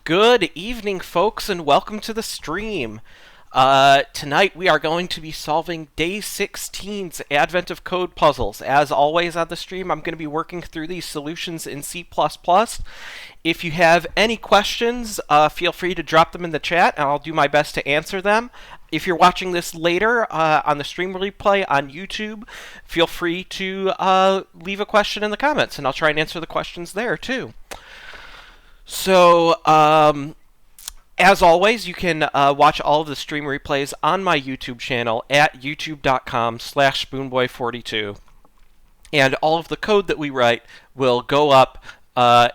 Good evening, folks, and welcome to the stream. Tonight we are going to be solving Day 16's Advent of Code puzzles. As always on the stream, I'm going to be working through these solutions in C++. If you have any questions, feel free to drop them in the chat, and I'll do my best to answer them. If you're watching this later on the stream replay on YouTube, feel free to leave a question in the comments, and I'll try and answer the questions there, too. So, as always, you can watch all of the stream replays on my YouTube channel at youtube.com/spoonboy42. And all of the code that we write will go up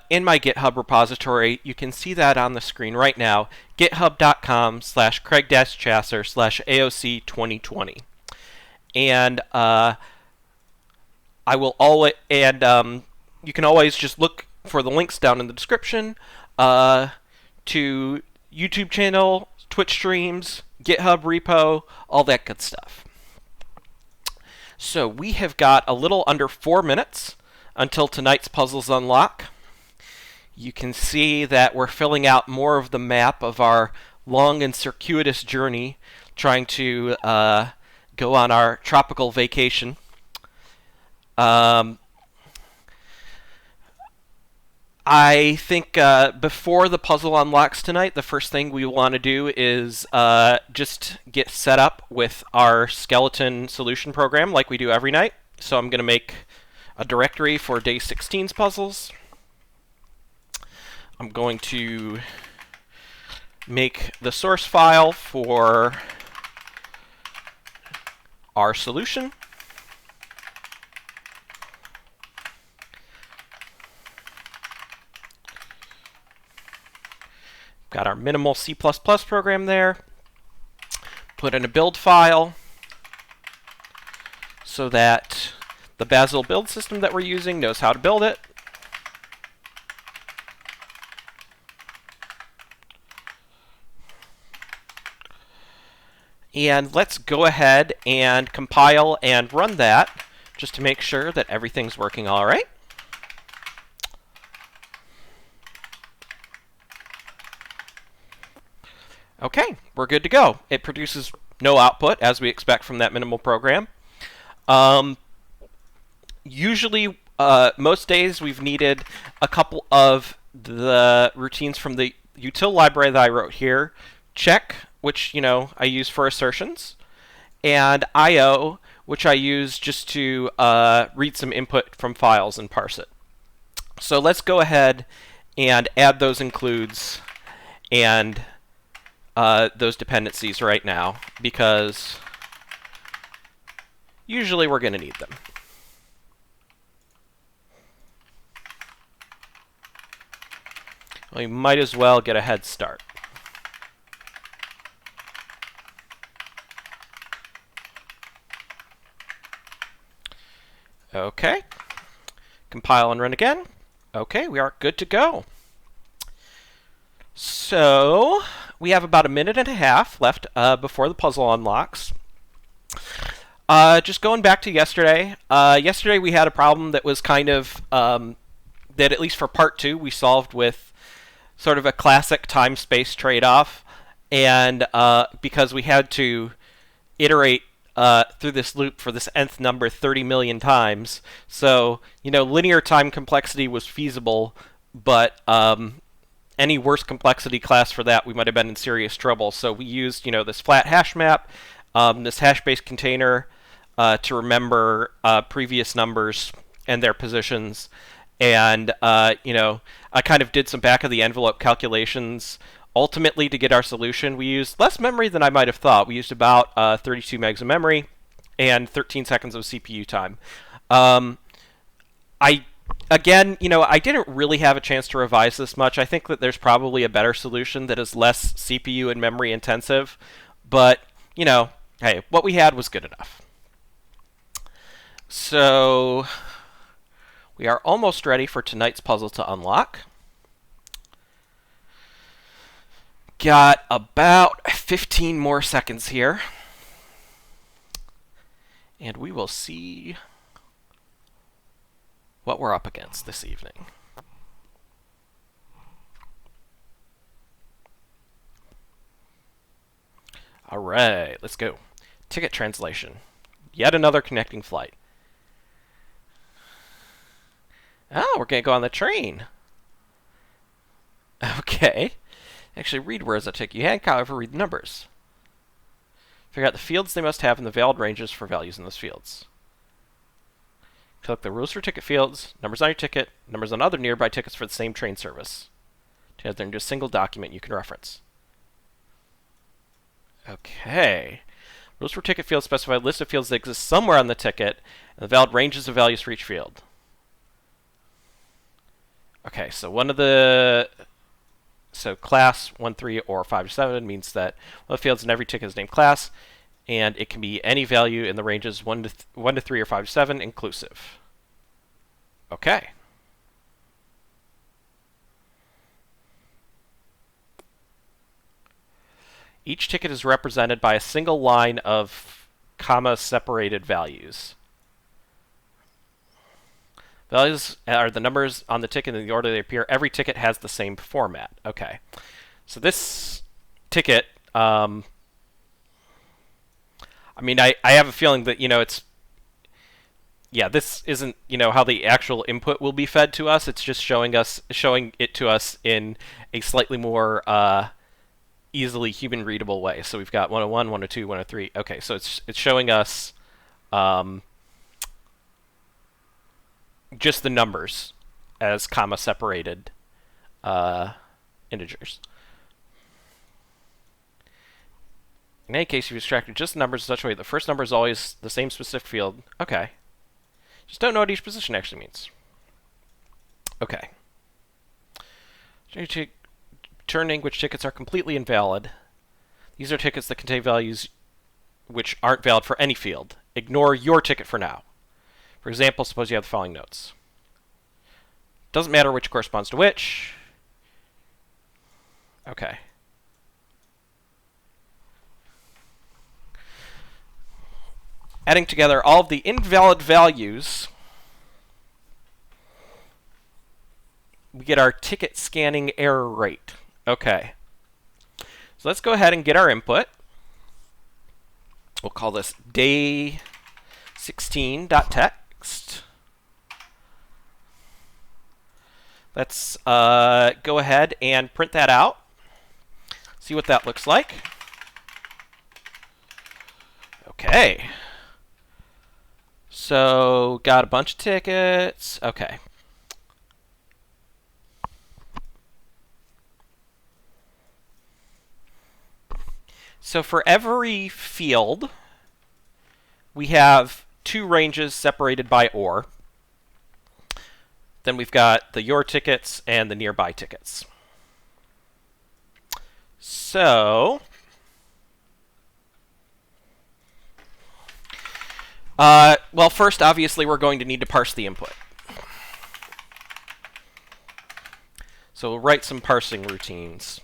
in my GitHub repository. You can see that on the screen right now, github.com/Craig-Chasseur/AOC2020. And I will always, and you can always just look for the links down in the description to YouTube channel, Twitch streams, GitHub repo, all that good stuff. So we have got a little under 4 minutes until tonight's puzzles unlock. You can see that we're filling out more of the map of our long and circuitous journey, trying to go on our tropical vacation. I think before the puzzle unlocks tonight, the first thing we want to do is just get set up with our skeleton solution program like we do every night. So I'm going to make a directory for Day 16's puzzles. I'm going to make the source file for our solution. Got our minimal C++ program there. Put in a build file so that the Basil build system that we're using knows how to build it. And let's go ahead and compile and run that just to make sure that everything's working all right. Okay, we're good to go. It produces no output, as we expect from that minimal program. Usually, most days we've needed a couple of the routines from the util library that I wrote here. Check, which I use for assertions, and IO, which I use just to read some input from files and parse it. So let's go ahead and add those includes and those dependencies right now, because usually we're going to need them. We might as well get a head start. Okay. Compile and run again. Okay, we are good to go. So we have about a minute and a half left before the puzzle unlocks. Just going back to yesterday. Yesterday we had a problem that was kind of, that at least for part 2, we solved with sort of a classic time-space trade-off. And because we had to iterate through this loop for this nth number 30 million times. So, linear time complexity was feasible, but any worse complexity class for that, we might have been in serious trouble. So we used, this flat hash map, this hash-based container to remember previous numbers and their positions. And, I kind of did some back-of-the-envelope calculations. Ultimately, to get our solution, we used less memory than I might have thought. We used about 32 megs of memory and 13 seconds of CPU time. Again, I didn't really have a chance to revise this much. I think that there's probably a better solution that is less CPU and memory intensive. But, hey, what we had was good enough. So we are almost ready for tonight's puzzle to unlock. Got about 15 more seconds here. And we will see what we're up against this evening. All right, let's go. Ticket translation. Yet another connecting flight. Oh, we're going to go on the train. Okay. Actually, read where is a ticket you had, however, read the numbers. Figure out the fields they must have and the valid ranges for values in those fields. Collect the rules for ticket fields, numbers on your ticket, numbers on other nearby tickets for the same train service. Together into a single document you can reference. Okay. Rules for ticket fields specify a list of fields that exist somewhere on the ticket and the valid ranges of values for each field. Okay, so class 1, 3, or 5 to 7 means that one of the fields in every ticket is named class, and it can be any value in the ranges 1 to 3 or 5 to 7 inclusive. Okay. Each ticket is represented by a single line of comma-separated values. Values are the numbers on the ticket in the order they appear. Every ticket has the same format. Okay. So this ticket, I mean, I have a feeling that, it's, yeah, this isn't, how the actual input will be fed to us. It's just showing it to us in a slightly more easily human-readable way. So we've got 101, 102, 103. Okay, so it's showing us just the numbers as comma-separated integers. In any case, you've extracted just the numbers in such a way that the first number is always the same specific field. Okay. Just don't know what each position actually means. Okay. Turning which tickets are completely invalid. These are tickets that contain values which aren't valid for any field. Ignore your ticket for now. For example, suppose you have the following notes. Doesn't matter which corresponds to which. Okay. Adding together all of the invalid values, we get our ticket scanning error rate. Okay. So let's go ahead and get our input. We'll call this day16.text. Let's go ahead and print that out. See what that looks like. Okay. So, got a bunch of tickets. Okay. So for every field, we have 2 ranges separated by OR. Then we've got the your tickets and the nearby tickets. So, well, first, obviously, we're going to need to parse the input. So we'll write some parsing routines.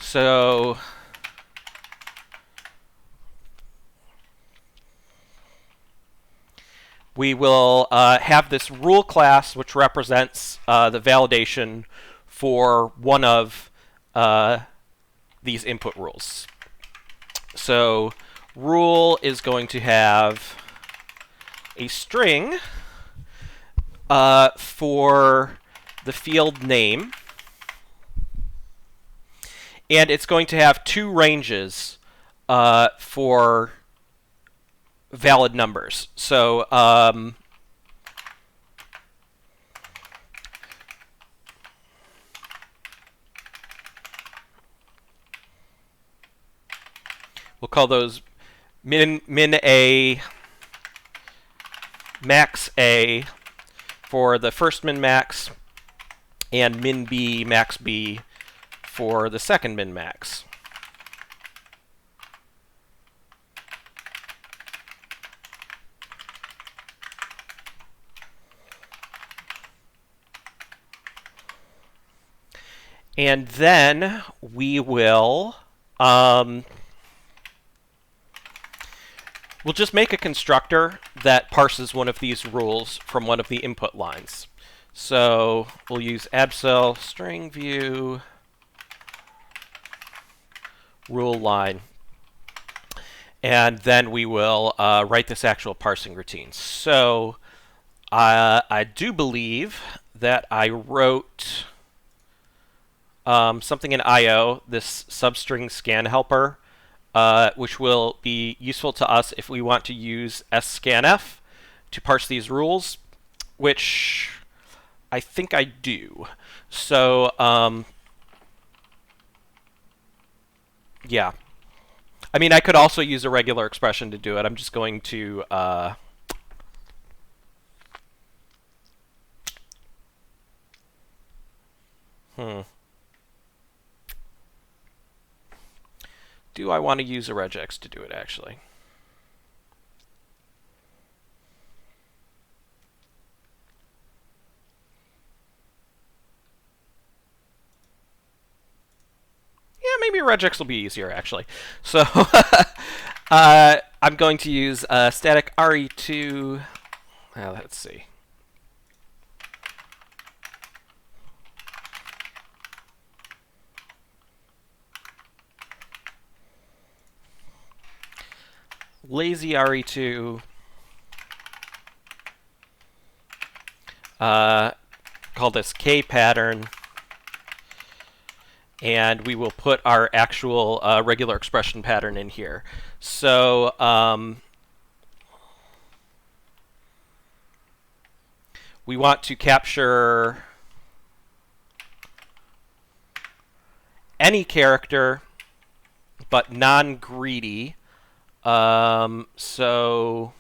So we will have this rule class which represents the validation for one of these input rules. So rule is going to have a string for the field name, and it's going to have 2 ranges for valid numbers. So we'll call those min A, max A for the first min max, and min B, max B for the second min max. And then we will we'll just make a constructor that parses one of these rules from one of the input lines. So we'll use abcell string view rule line. And then we will write this actual parsing routine. So I do believe that I wrote something in IO, this substring scan helper, which will be useful to us if we want to use scanf to parse these rules, which I think I do. So, yeah. I mean, I could also use a regular expression to do it. I'm just going to... Do I want to use a regex to do it, actually? Yeah, maybe a regex will be easier, actually. So I'm going to use static re2. Let's see. Lazy re2. Call this k pattern. And we will put our actual regular expression pattern in here. So we want to capture any character, but non-greedy. So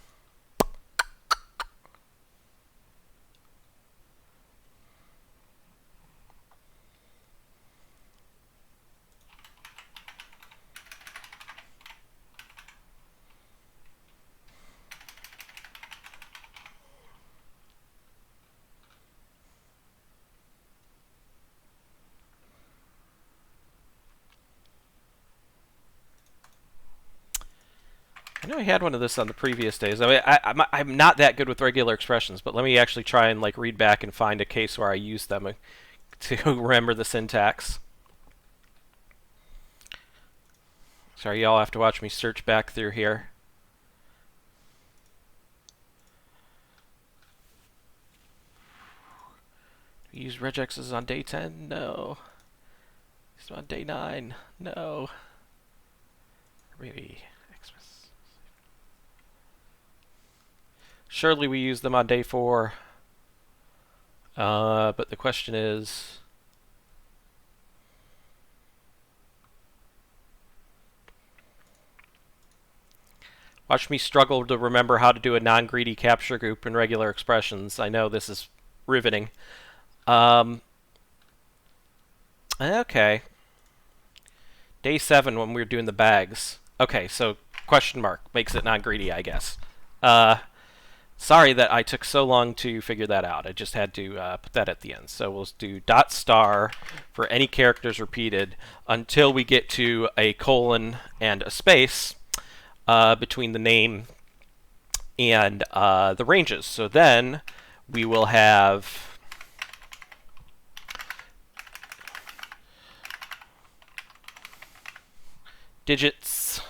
I know I had one of this on the previous days. I mean, I'm not that good with regular expressions, but let me actually try and like read back and find a case where I used them to remember the syntax. Sorry, y'all have to watch me search back through here. Do we use regexes on day 10? No. Use them on day 9? No. Maybe. Surely we use them on day 4. But the question is... Watch me struggle to remember how to do a non-greedy capture group in regular expressions. I know this is riveting. Okay. Day 7 when we were doing the bags. Okay, so question mark makes it non-greedy, I guess. Sorry that I took so long to figure that out. I just had to put that at the end. So we'll do dot star for any characters repeated until we get to a colon and a space between the name and the ranges. So then we will have digits.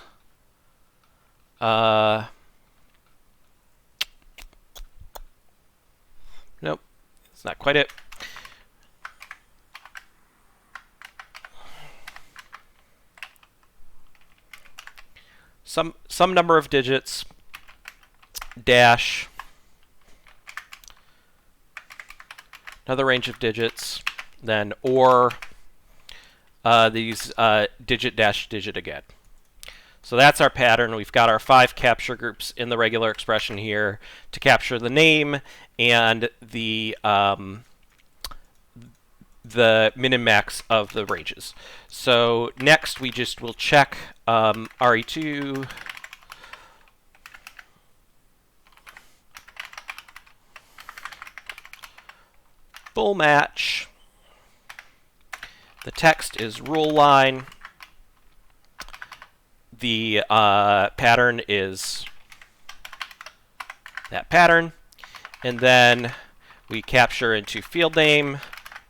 Nope, it's not quite it. Some number of digits dash another range of digits, then or these digit dash digit again. So that's our pattern. We've got our 5 capture groups in the regular expression here to capture the name and the min and max of the ranges. So next we just will check re2 full match. The text is rule line. The pattern is that pattern. And then we capture into field name,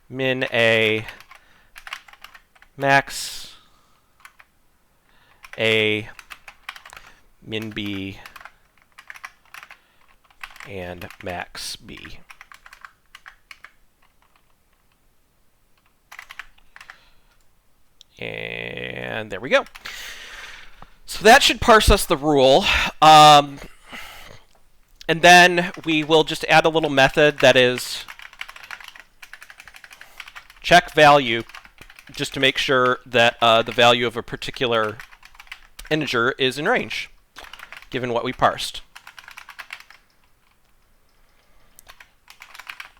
min a, max A, min B, and max B. And there we go. So that should parse us the rule. And then we will just add a little method that is check value, just to make sure that the value of a particular integer is in range, given what we parsed.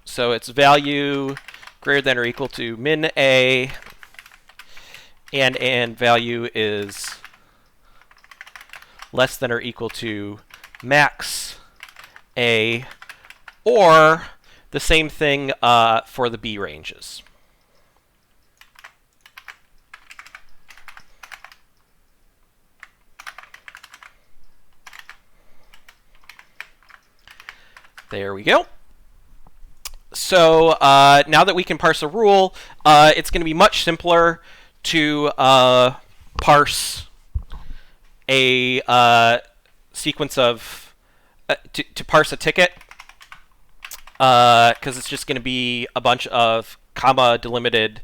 So it's value greater than or equal to min A, and value is less than or equal to max A, or the same thing for the B ranges. There we go. So now that we can parse a rule, it's going to be much simpler to parse a sequence of to parse a ticket, because it's just going to be a bunch of comma delimited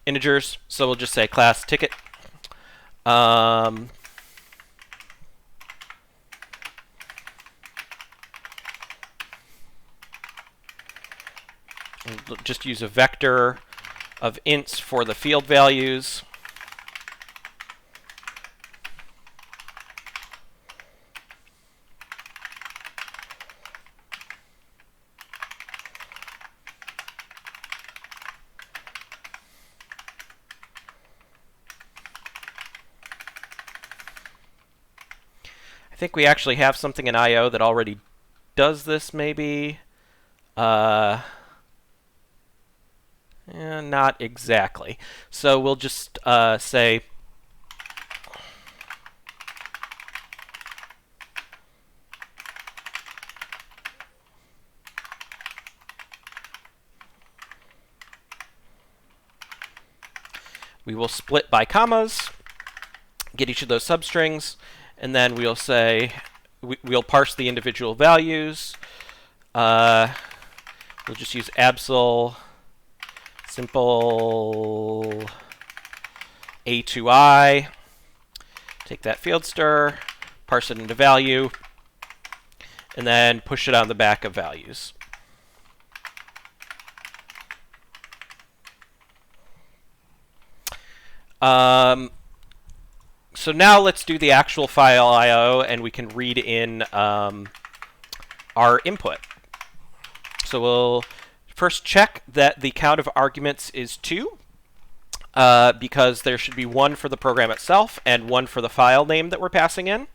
integers. So we'll just say class ticket. We'll just use a vector of ints for the field values. I think we actually have something in I/O that already does this, maybe. Not exactly. So we'll just say we will split by commas, get each of those substrings, and then we'll say we'll parse the individual values. We'll just use absol simple A to I, take that field stir, parse it into value, and then push it on the back of values. So now let's do the actual file I/O, and we can read in our input. So we'll first check that the count of arguments is 2, because there should be 1 for the program itself and 1 for the file name that we're passing in.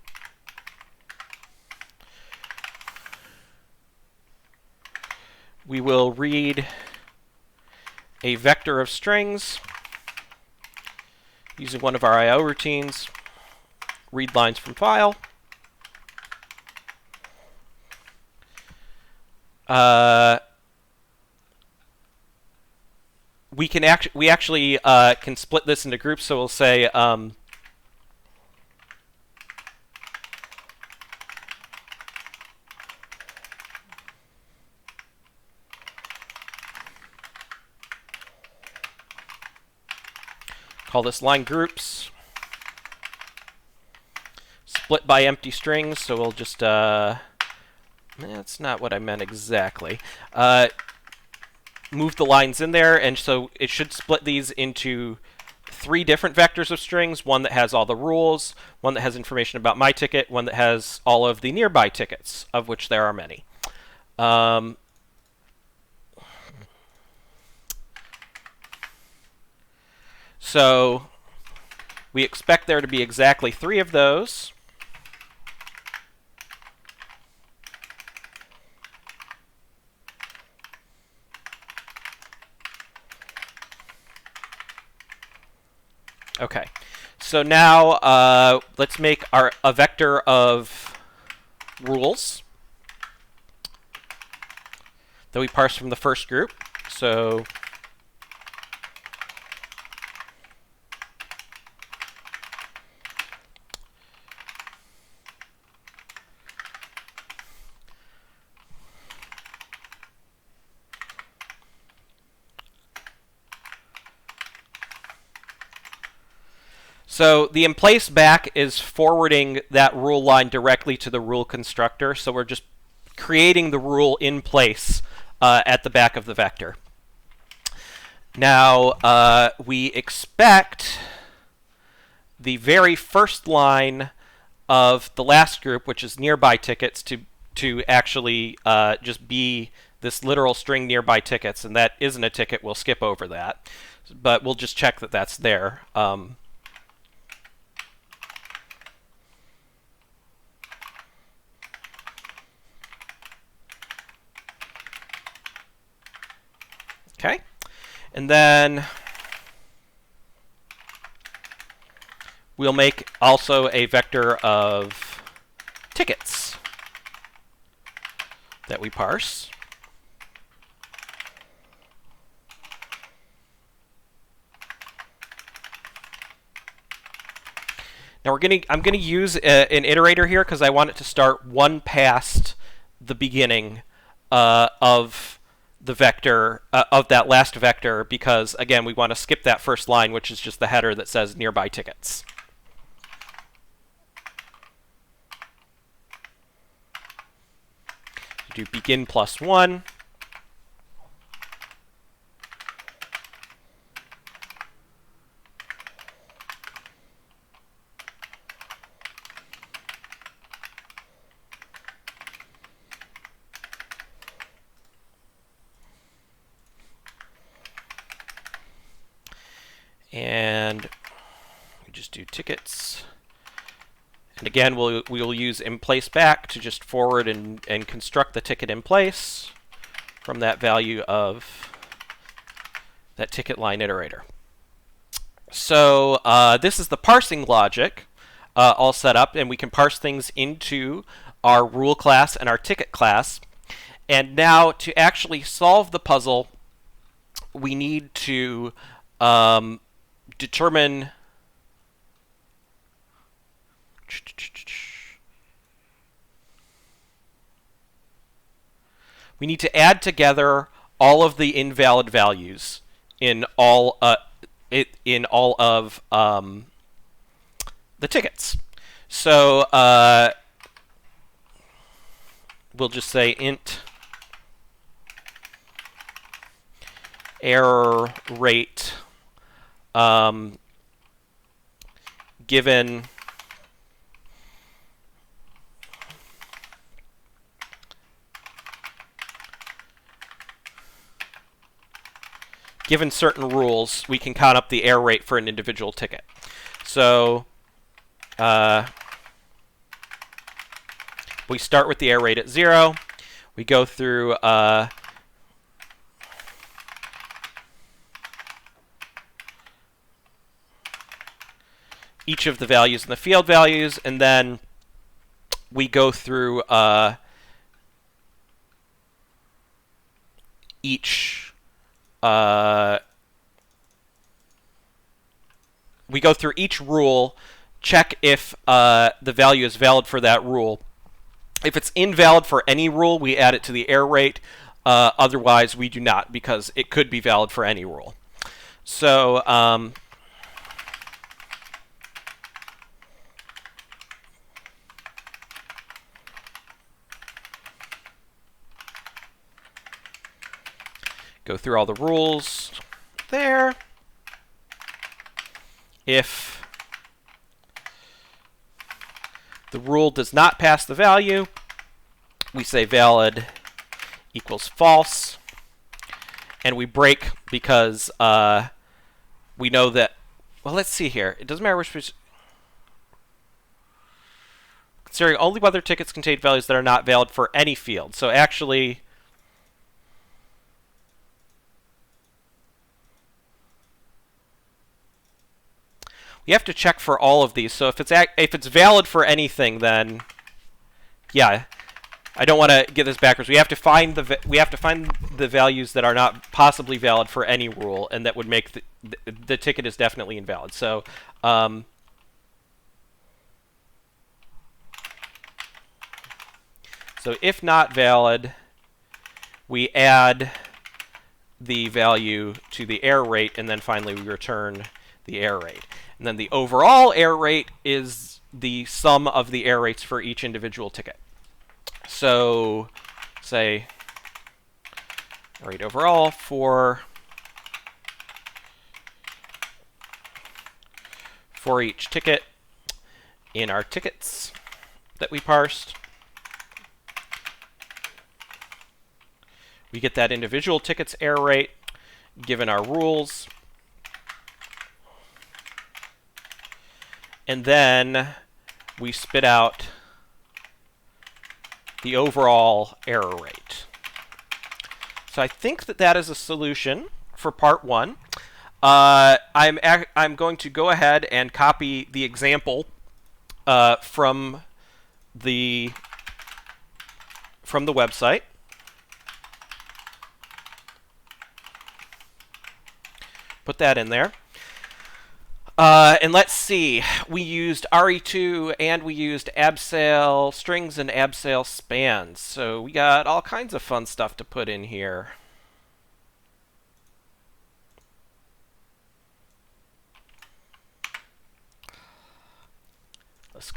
We will read a vector of strings using one of our I/O routines, read lines from file. We actually can split this into groups, so we'll say call this line groups, split by empty strings, so we'll just that's not what I meant exactly. Move the lines in there, and so it should split these into 3 different vectors of strings, one that has all the rules, one that has information about my ticket, one that has all of the nearby tickets, of which there are many. So we expect there to be exactly 3 of those. Okay, so now let's make a vector of rules that we parse from the first group. So So the in place back is forwarding that rule line directly to the rule constructor. So we're just creating the rule in place at the back of the vector. Now we expect the very first line of the last group, which is nearby tickets, to actually just be this literal string nearby tickets, and that isn't a ticket. We'll skip over that, but we'll just check that that's there. Okay, and then we'll make also a vector of tickets that we parse. Now I'm gonna use an iterator here because I want it to start one past the beginning of the vector of that last vector, because again we want to skip that first line, which is just the header that says nearby tickets. You do begin +1. And we just do tickets. And again, we'll use in place back to just forward and construct the ticket in place from that value of that ticket line iterator. So this is the parsing logic all set up, and we can parse things into our rule class and our ticket class. And now to actually solve the puzzle, we need to determine we need to add together all of the invalid values in all of the tickets. So we'll just say int error rate given certain rules, we can count up the error rate for an individual ticket. So we start with the error rate at 0. We go through each of the values in the field values, and then we go through each rule, check if the value is valid for that rule. If it's invalid for any rule, we add it to the error rate. Otherwise, we do not, because it could be valid for any rule. So go through all the rules there. If the rule does not pass the value, we say valid equals false, and we break because we know that, well, let's see here. It doesn't matter which, considering only whether tickets contain values that are not valid for any field. So actually, you have to check for all of these. So if it's valid for anything, then yeah, I don't want to get this backwards. We have to find the values that are not possibly valid for any rule, and that would make the ticket is definitely invalid. So so if not valid, we add the value to the error rate, and then finally we return the error rate. And then the overall error rate is the sum of the error rates for each individual ticket. So say rate overall for each ticket in our tickets that we parsed. We get that individual ticket's error rate given our rules. And then we spit out the overall error rate. So I think that that is a solution for part 1. I'm going to go ahead and copy the example from the website. Put that in there. And let's see, we used RE2 and we used abseil strings and abseil spans. So we got all kinds of fun stuff to put in here. Let's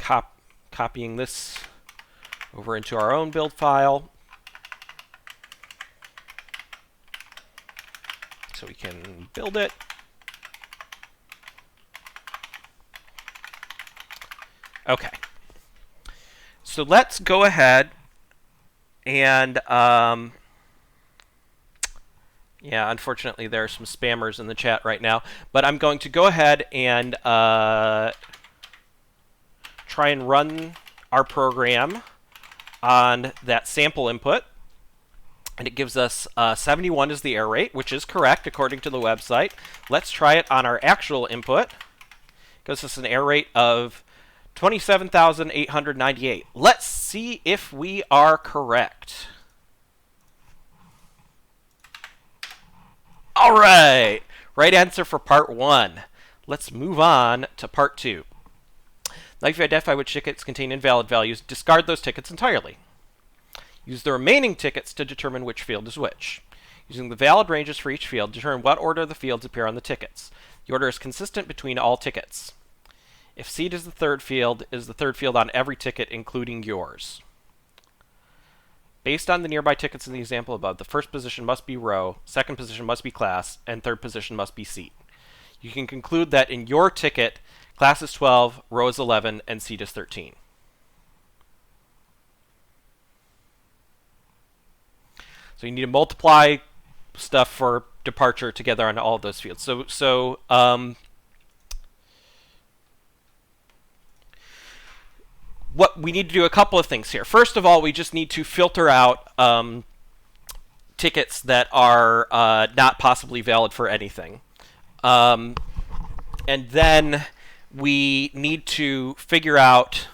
copying this over into our own build file so we can build it. Okay. So let's go ahead and yeah, unfortunately there are some spammers in the chat right now, but I'm going to go ahead and try and run our program on that sample input, and it gives us 71 is the error rate, which is correct according to the website. Let's try it on our actual input. It gives us an error rate of 27,898. Let's see if we are correct. All right, right answer for part 1. Let's move on to part 2. Now, if you identify which tickets contain invalid values, discard those tickets entirely. Use the remaining tickets to determine which field is which. Using the valid ranges for each field, determine what order the fields appear on the tickets. The order is consistent between all tickets. If seed is the third field on every ticket, including yours. Based on the nearby tickets in the example above, the first position must be row, second position must be class, and third position must be seat. You can conclude that in your ticket, class is 12, row is 11, and seat is 13. So you need to multiply stuff for departure together on all of those fields. So what we need to do a couple of things here. First of all, we just need to filter out tickets that are not possibly valid for anything. And then we need to figure out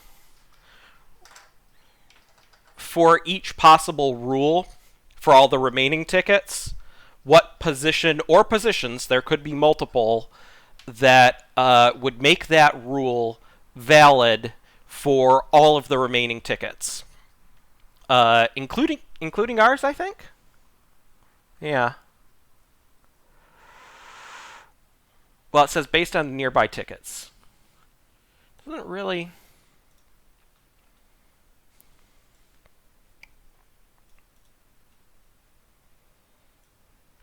for each possible rule for all the remaining tickets, what position or positions, there could be multiple, that would make that rule valid for all of the remaining tickets, including ours, I think. Yeah. Well, it says based on the nearby tickets. Doesn't really.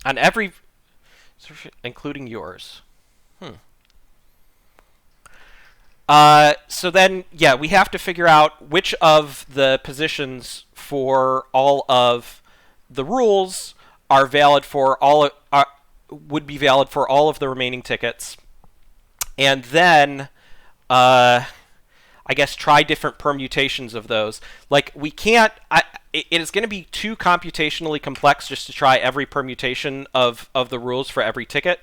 On every, including yours. So then, yeah, we have to figure out which of the positions for all of the rules are valid for all, would be valid for all of the remaining tickets, and then, I guess, try different permutations of those. Like, we can't. It is going to be too computationally complex just to try every permutation of the rules for every ticket.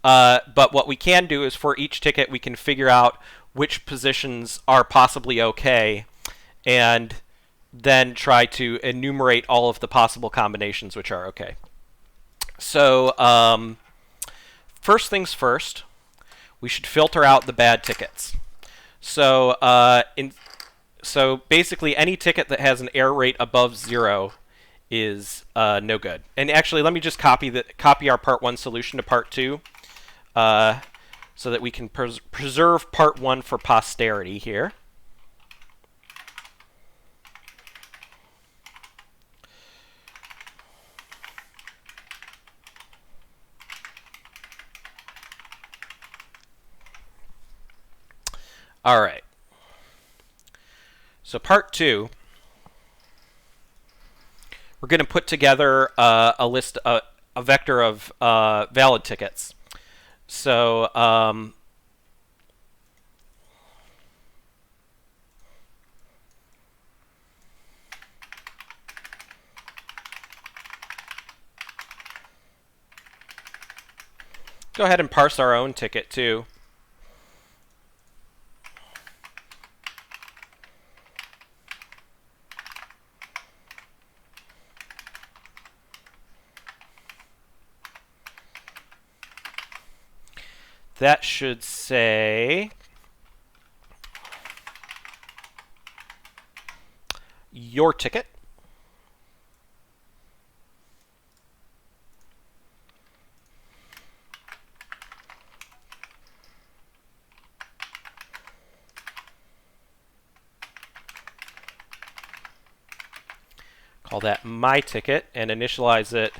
But what we can do is for each ticket, we can figure out which positions are possibly okay, and then try to enumerate all of the possible combinations which are okay. So first things first, we should filter out the bad tickets. So so basically any ticket that has an error rate above 0 is no good. And actually, let me just copy our part 1 solution to part 2. so that we can preserve part 1 for posterity here. All right. So part 2, we're going to put together a list, a vector of valid tickets. So go ahead and parse our own ticket too. That should say your ticket. Call that my ticket and initialize it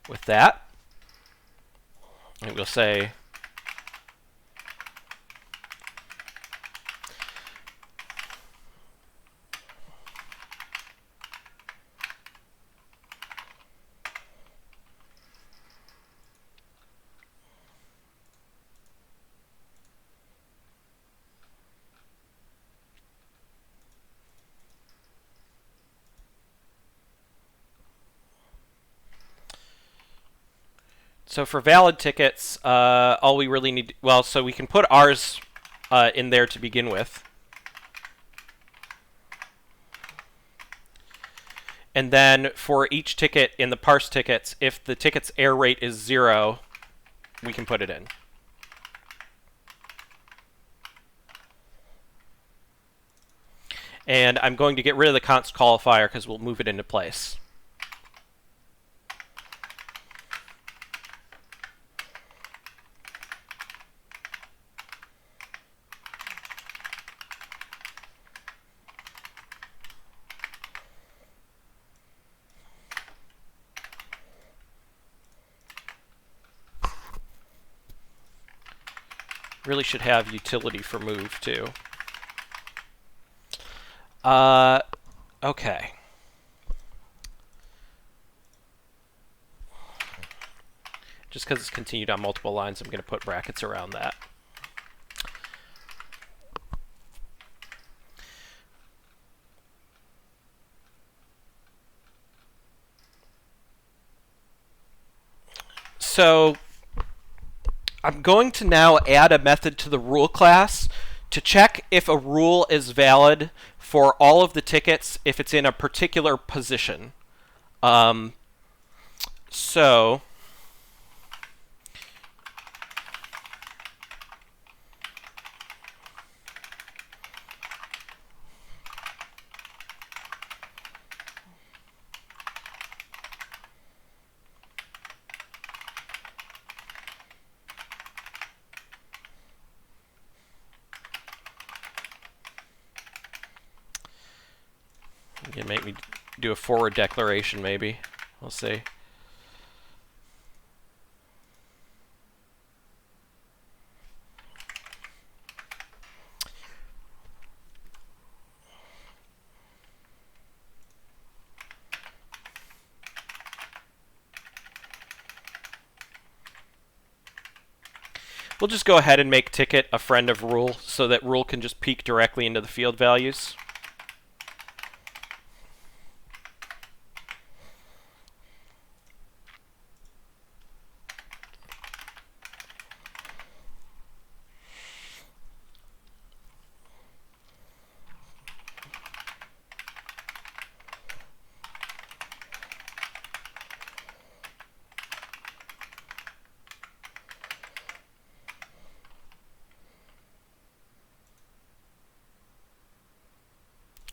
with that. And we'll say so for valid tickets, all we really need, well, so we can put ours in there to begin with. And then for each ticket in the parse tickets, if the ticket's error rate is 0, we can put it in. And I'm going to get rid of the const qualifier because we'll move it into place. Really should have utility for move too. Okay. Just because it's continued on multiple lines, I'm going to put brackets around that. So I'm going to now add a method to the rule class to check if a rule is valid for all of the tickets if it's in a particular position. So you can make me do a forward declaration maybe. We'll see. We'll just go ahead and make ticket a friend of rule so that rule can just peek directly into the field values.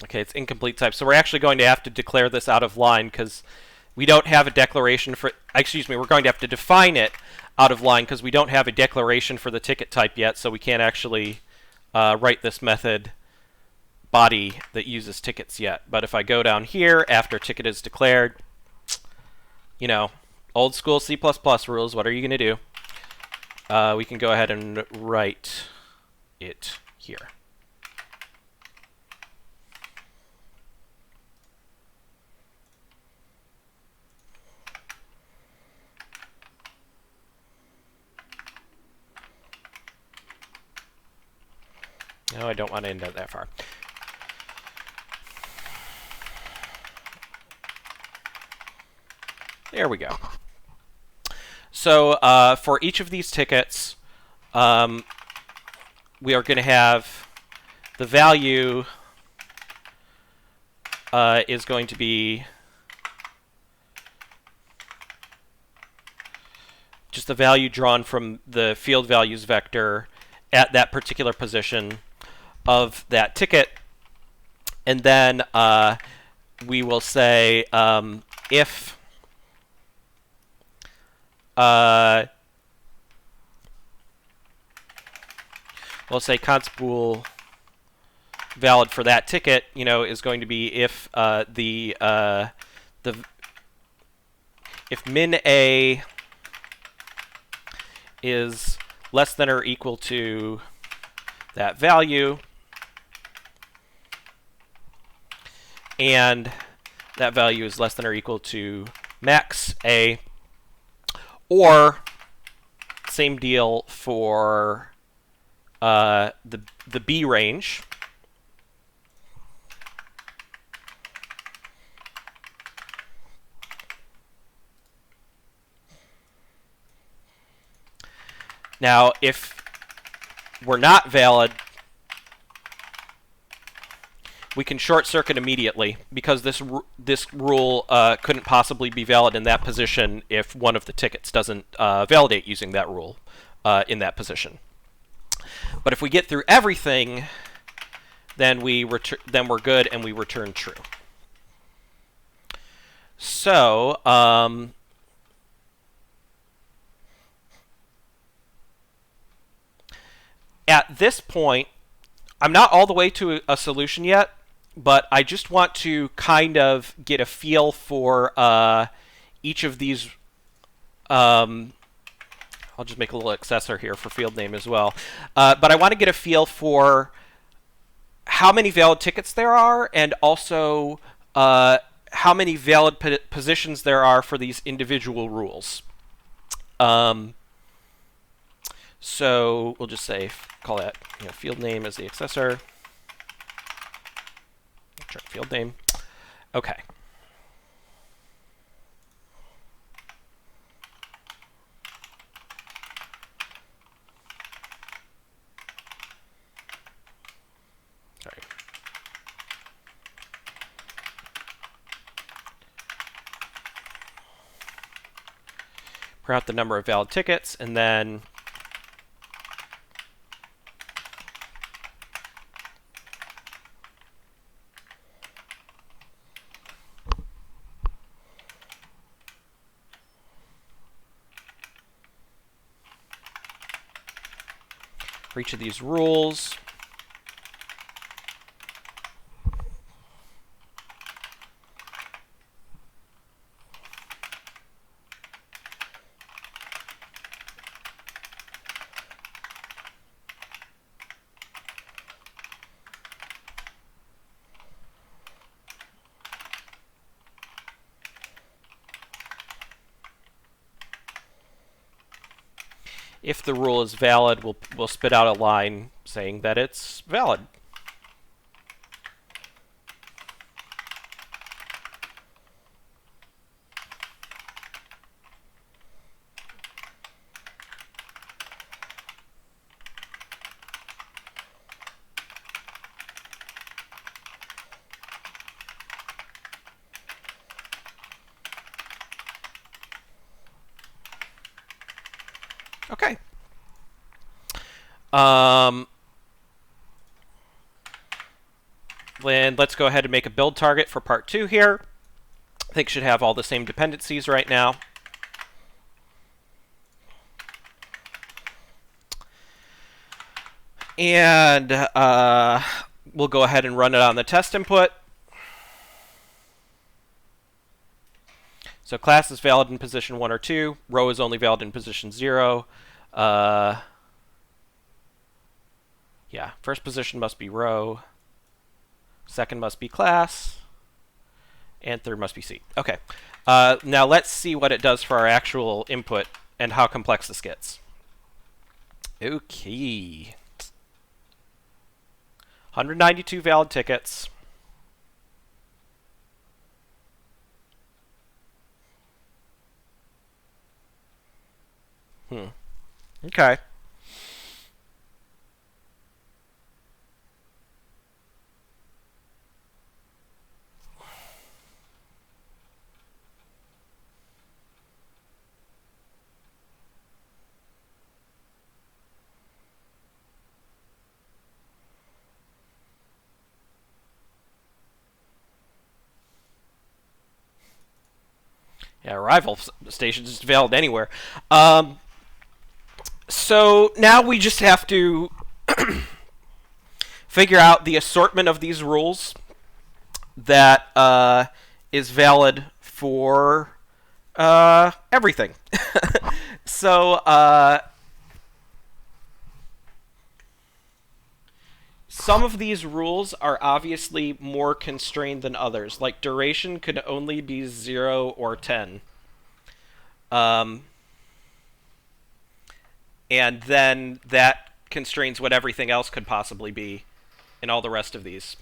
Okay, it's incomplete type. So we're actually going to have to declare this out of line because we don't have a declaration for, excuse me, we're going to have to define it out of line because we don't have a declaration for the ticket type yet, so we can't actually write this method body that uses tickets yet. But if I go down here after ticket is declared, you know, old school C++ rules, what are you going to do? We can go ahead and write it here. No, I don't want to indent that far. There we go. So for each of these tickets, we are going to have the value is going to be just the value drawn from the field values vector at that particular position of that ticket. And then we will say if we'll say const bool valid for that ticket, you know, is going to be if if min a is less than or equal to that value, and that value is less than or equal to max a, or same deal for the B range. Now, if we're not valid, we can short circuit immediately because this rule couldn't possibly be valid in that position if one of the tickets doesn't validate using that rule in that position. But if we get through everything, then we're good and we return true. So at this point, I'm not all the way to a solution yet, but I just want to kind of get a feel for each of these. I'll just make a little accessor here for field name as well. But I want to get a feel for how many valid tickets there are, and also how many valid positions there are for these individual rules. So we'll just say, call that, you know, field name as the accessor. Field name. Okay. Sorry. Print out the number of valid tickets, and then for each of these rules, if the rule is valid, we'll spit out a line saying that it's valid. Okay. Then let's go ahead and make a build target for part 2 here. I think should have all the same dependencies right now. And we'll go ahead and run it on the test input. So class is valid in position 1 or 2. Row is only valid in position 0. Yeah, first position must be row. Second must be class. And third must be C. Okay. Now let's see what it does for our actual input and how complex this gets. Okay. 192 valid tickets. Okay. Yeah, arrival stations is valid anywhere. So now we just have to figure out the assortment of these rules that is valid for everything. So some of these rules are obviously more constrained than others. Like duration could only be 0 or 10. And then that constrains what everything else could possibly be in all the rest of these.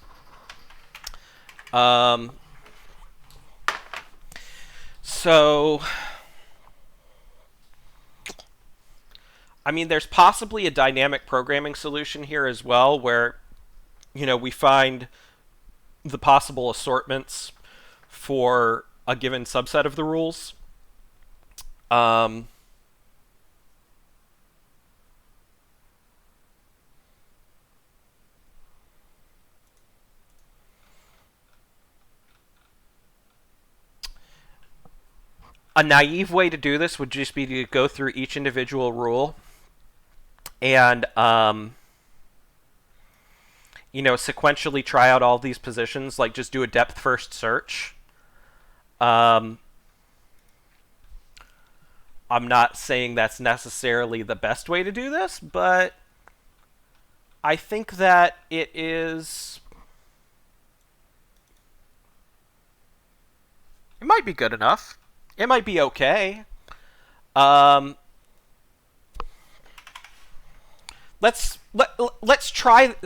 So, I mean, there's possibly a dynamic programming solution here as well, where, we find the possible assortments for a given subset of the rules. A naive way to do this would just be to go through each individual rule and, sequentially try out all these positions, like just do a depth first search. I'm not saying that's necessarily the best way to do this, but I think that it is... It might be good enough. It might be okay. Let's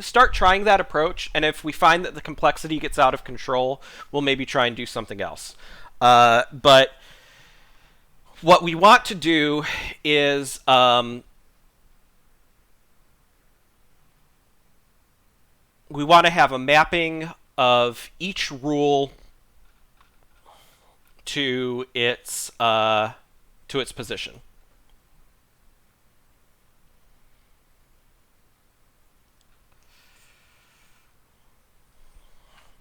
start trying that approach, and if we find that the complexity gets out of control, we'll maybe try and do something else. But what we want to do is we want to have a mapping of each rule to its position.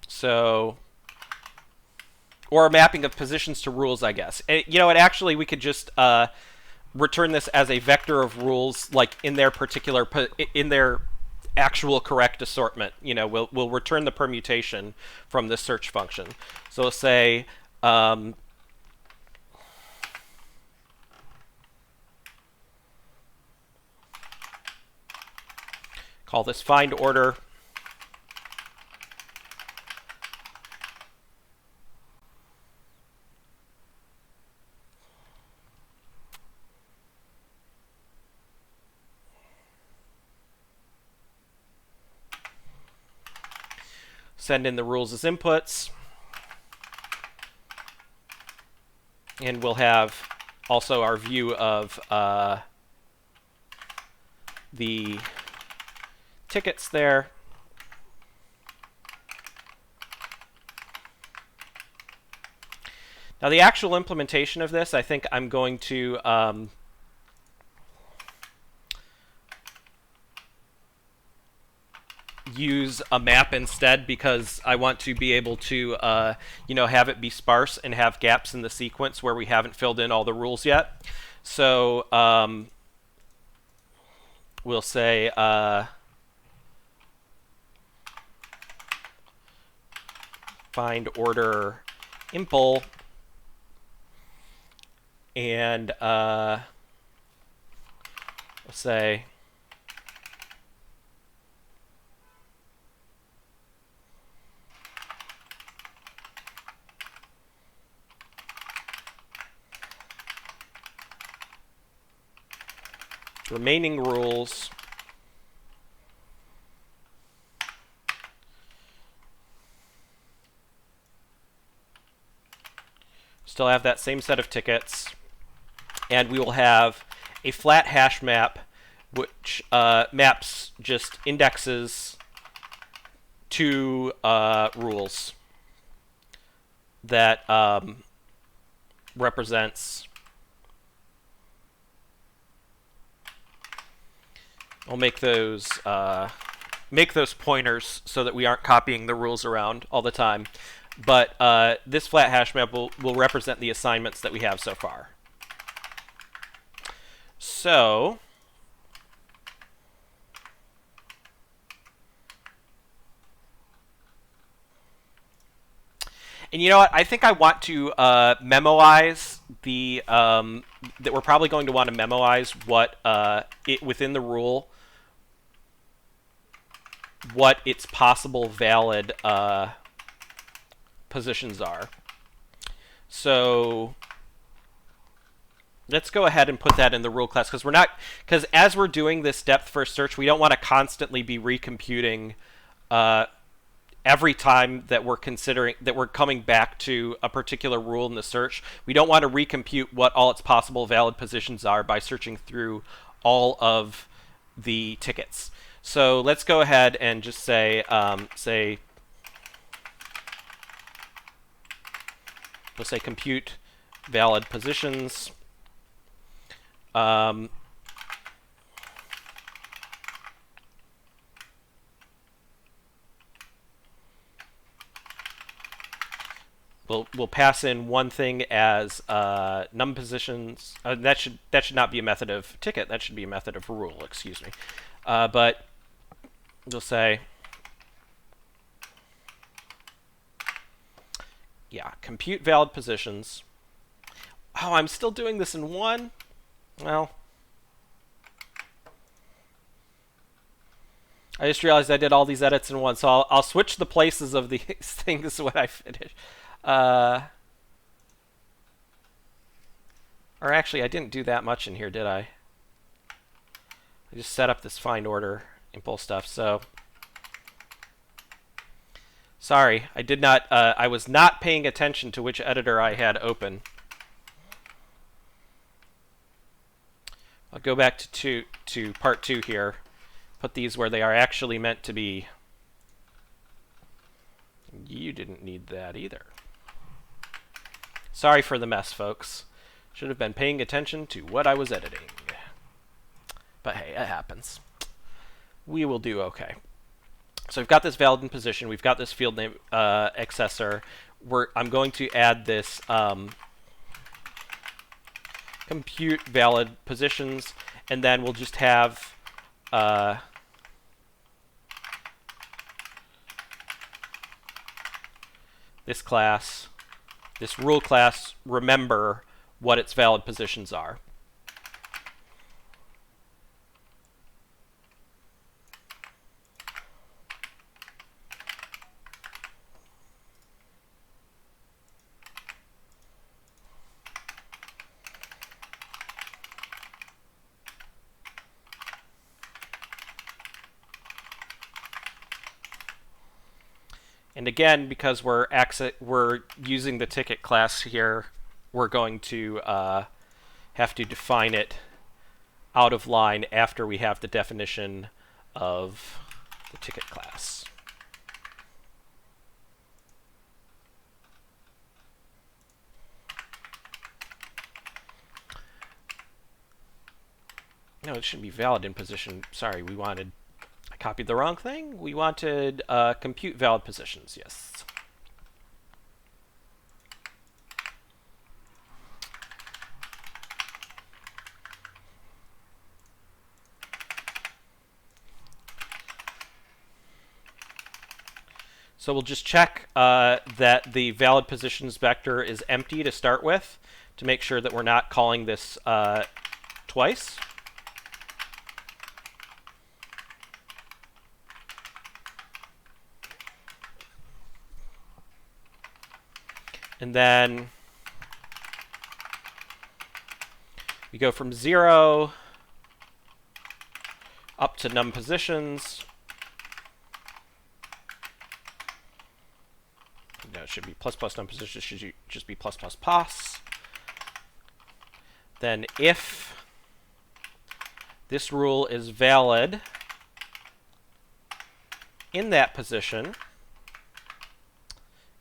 So, or a mapping of positions to rules, I guess. And, actually we could just return this as a vector of rules, like in their actual correct assortment. We'll return the permutation from this search function. So let's say call this find order. Send in the rules as inputs. And we'll have also our view of the tickets there. Now the actual implementation of this, I think I'm going to use a map instead because I want to be able to, have it be sparse and have gaps in the sequence where we haven't filled in all the rules yet. So we'll say find order impl, and we'll say remaining rules still have that same set of tickets, and we will have a flat hash map which maps just indexes to rules that represents. I'll make those pointers so that we aren't copying the rules around all the time. But this flat hash map will represent the assignments that we have so far. So and you know what? I think I want to memoize the that we're probably going to want to memoize what within the rule what its possible valid positions are. So let's go ahead and put that in the rule class because as we're doing this depth first search, we don't want to constantly be recomputing every time that we're coming back to a particular rule in the search. We don't want to recompute what all its possible valid positions are by searching through all of the tickets. So let's go ahead and just say we'll say compute valid positions. We'll pass in one thing as num positions. That should not be a method of ticket. That should be a method of rule. Excuse me. But we'll say, yeah, compute valid positions. Oh, I'm still doing this in one. Well, I just realized I did all these edits in one, so I'll switch the places of these things when I finish. Or actually, I didn't do that much in here, did I? I just set up this find order impl stuff, so sorry, I did not. I was not paying attention to which editor I had open. I'll go back to part 2 here. Put these where they are actually meant to be. You didn't need that either. Sorry for the mess, folks. Should have been paying attention to what I was editing. But hey, it happens. We will do okay. So we've got this valid in position. We've got this field name accessor. I'm going to add this compute valid positions, and then we'll just have this class, this rule class, remember what its valid positions are. And again, because we're using the ticket class here, we're going to have to define it out of line after we have the definition of the ticket class. No, it shouldn't be valid in position. Sorry, we wanted... I copied the wrong thing. We wanted compute valid positions, yes. So we'll just check that the valid positions vector is empty to start with to make sure that we're not calling this twice. And then we go from 0 up to num positions. No, it should be plus num positions, should just be plus. Then if this rule is valid in that position,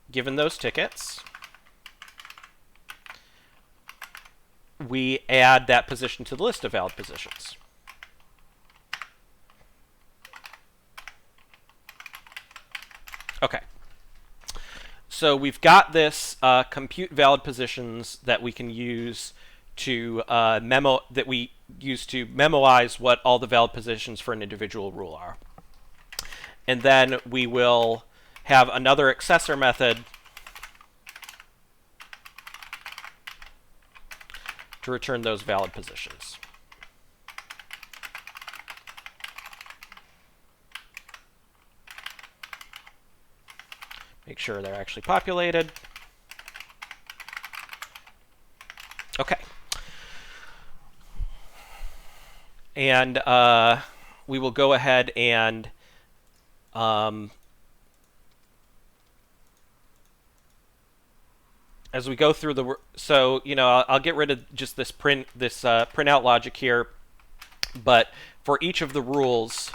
given those tickets, we add that position to the list of valid positions. Okay. So we've got this compute valid positions that we can use to memorize what all the valid positions for an individual rule are. And then we will have another accessor method to return those valid positions. Make sure they're actually populated. Okay. And we will go ahead and as we go through I'll get rid of just this printout logic here, but for each of the rules,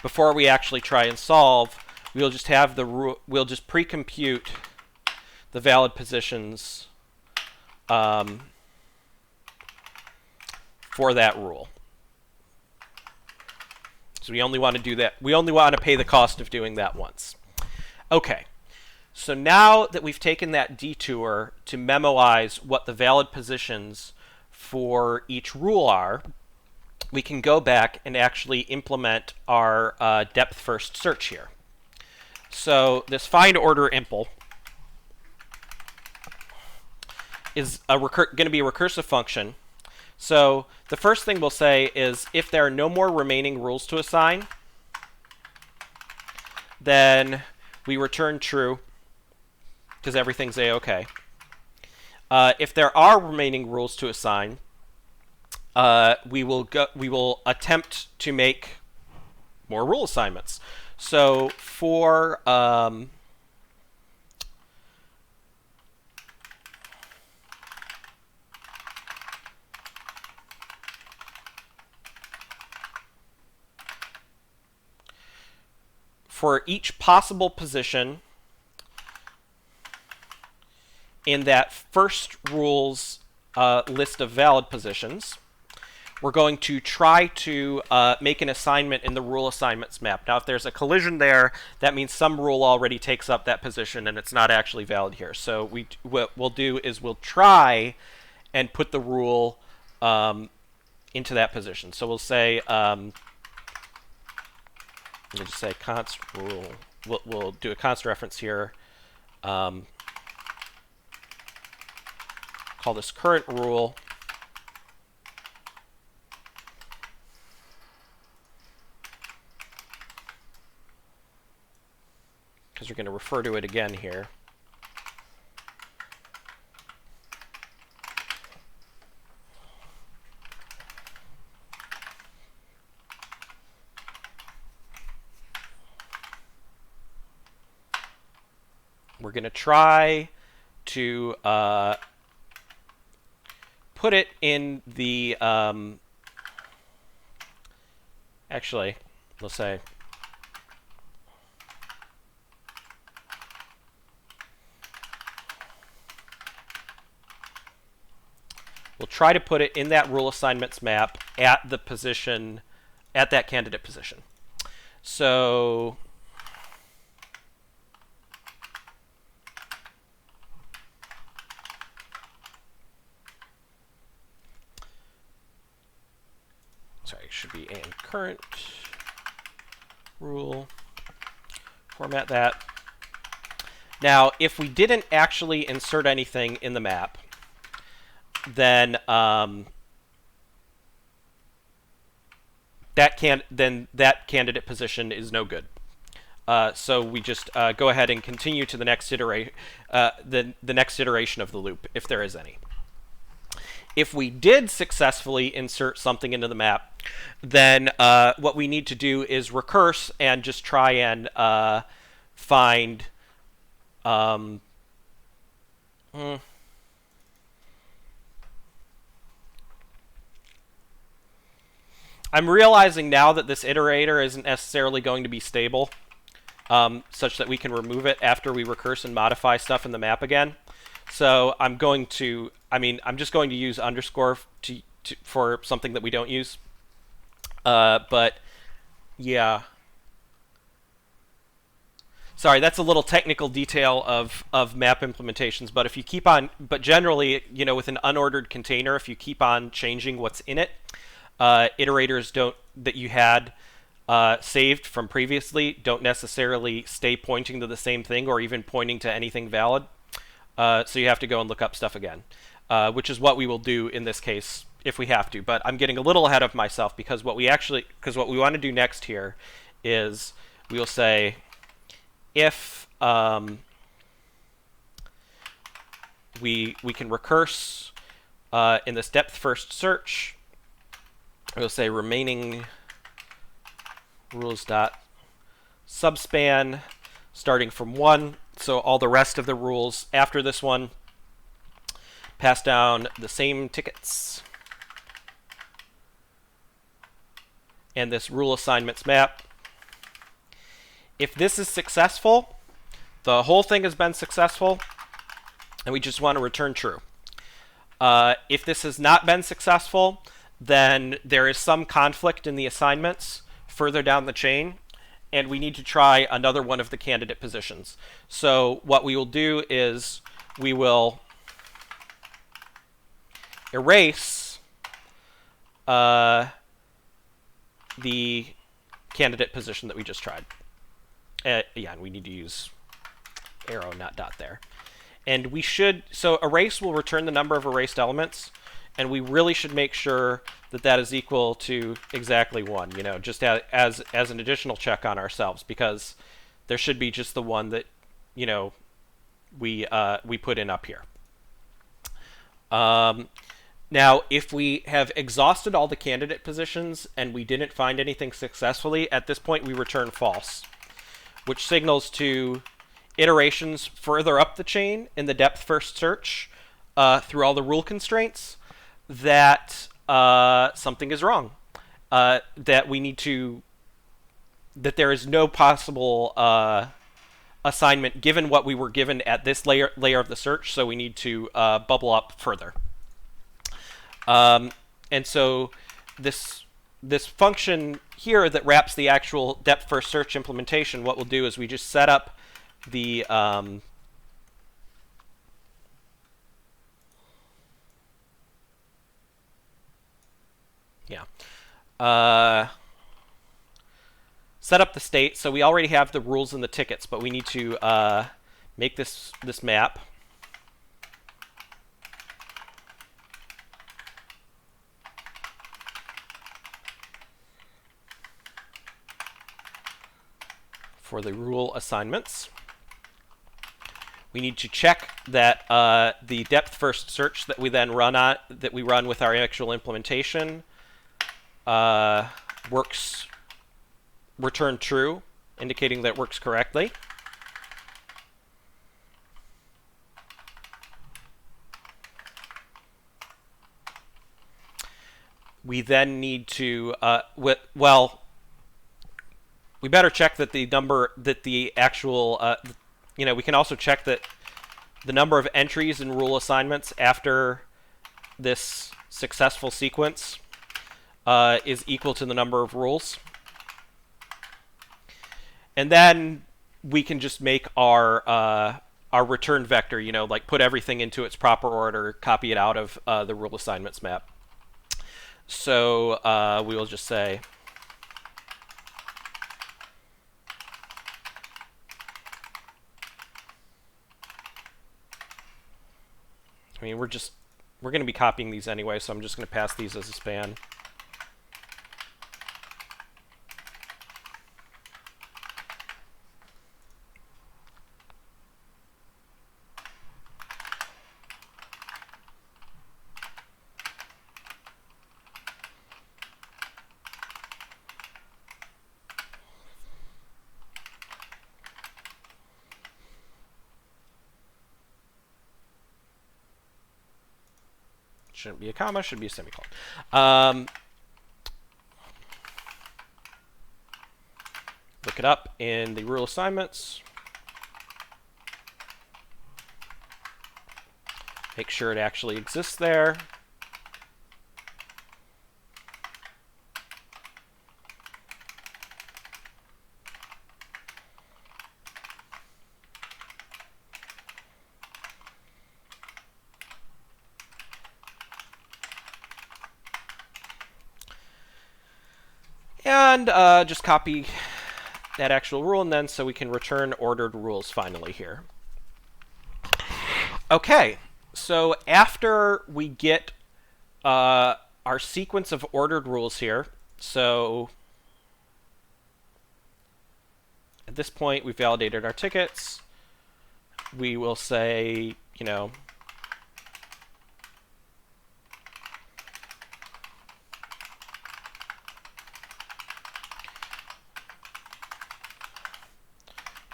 before we actually try and solve, we'll just have we'll just pre-compute the valid positions for that rule. So we only want to do that. We only want to pay the cost of doing that once. Okay. So now that we've taken that detour to memorize what the valid positions for each rule are, we can go back and actually implement our depth-first search here. So this find order impl is going to be a recursive function. So the first thing we'll say is if there are no more remaining rules to assign, then we return true because everything's a-okay. If there are remaining rules to assign, we will attempt to make more rule assignments. So for each possible position in that first rule's list of valid positions, we're going to try to make an assignment in the rule assignments map. Now, if there's a collision there, that means some rule already takes up that position and it's not actually valid here. So what we'll do is we'll try and put the rule into that position. So we'll say, we'll just say const rule. We'll do a const reference here. Call this current rule. Because we're going to refer to it again here. We're going to try to put it in the, actually, let's say, we'll try to put it in that rule assignments map at the position, at that candidate position. So sorry, it should be and current rule. Format that. Now, if we didn't actually insert anything in the map, then that candidate position is no good. So we just go ahead and continue to the next iteration, the next iteration of the loop, if there is any. If we did successfully insert something into the map, then what we need to do is recurse and just try and find. I'm realizing now that this iterator isn't necessarily going to be stable, such that we can remove it after we recurse and modify stuff in the map again. So I'm just going to use underscore for something that we don't use. But yeah. Sorry, that's a little technical detail of map implementations, but if you keep on, but generally, with an unordered container, if you keep on changing what's in it, iterators that you had saved from previously don't necessarily stay pointing to the same thing or even pointing to anything valid. So you have to go and look up stuff again, which is what we will do in this case if we have to. But I'm getting a little ahead of myself because what we want to do next here is we will say if we can recurse in this depth first search, we'll say remaining rules dot subspan starting from 1. So all the rest of the rules after this one pass down the same tickets. And this rule assignments map. If this is successful, the whole thing has been successful, and we just want to return true. If this has not been successful, then there is some conflict in the assignments further down the chain, and we need to try another one of the candidate positions. So what we will do is we will erase the candidate position that we just tried. And we need to use arrow, not dot there. And so erase will return the number of erased elements, and we really should make sure that that is equal to exactly 1, just as an additional check on ourselves, because there should be just the one that, we put in up here. Now, if we have exhausted all the candidate positions and we didn't find anything successfully, at this point we return false, which signals to iterations further up the chain in the depth first search through all the rule constraints that something is wrong, that there is no possible assignment given what we were given at this layer of the search, so we need to bubble up further. And so this function here that wraps the actual depth first search implementation, what we'll do is we just set up the set up the state. So we already have the rules and the tickets, but we need to make this map. For the rule assignments, we need to check that the depth first search that we then run with our actual implementation works, return true, indicating that it works correctly. We then need to we better check that we can also check that the number of entries in rule assignments after this successful sequence is equal to the number of rules. And then we can just make our return vector, like put everything into its proper order, copy it out of the rule assignments map. So we will just say we're going to be copying these anyway, so I'm just going to pass these as a span. Shouldn't be a comma, should be a semicolon. Look it up in the rule assignments. Make sure it actually exists there. And just copy that actual rule, and then so we can return ordered rules finally here. Okay, so after we get our sequence of ordered rules here, so at this point we've validated our tickets. We will say,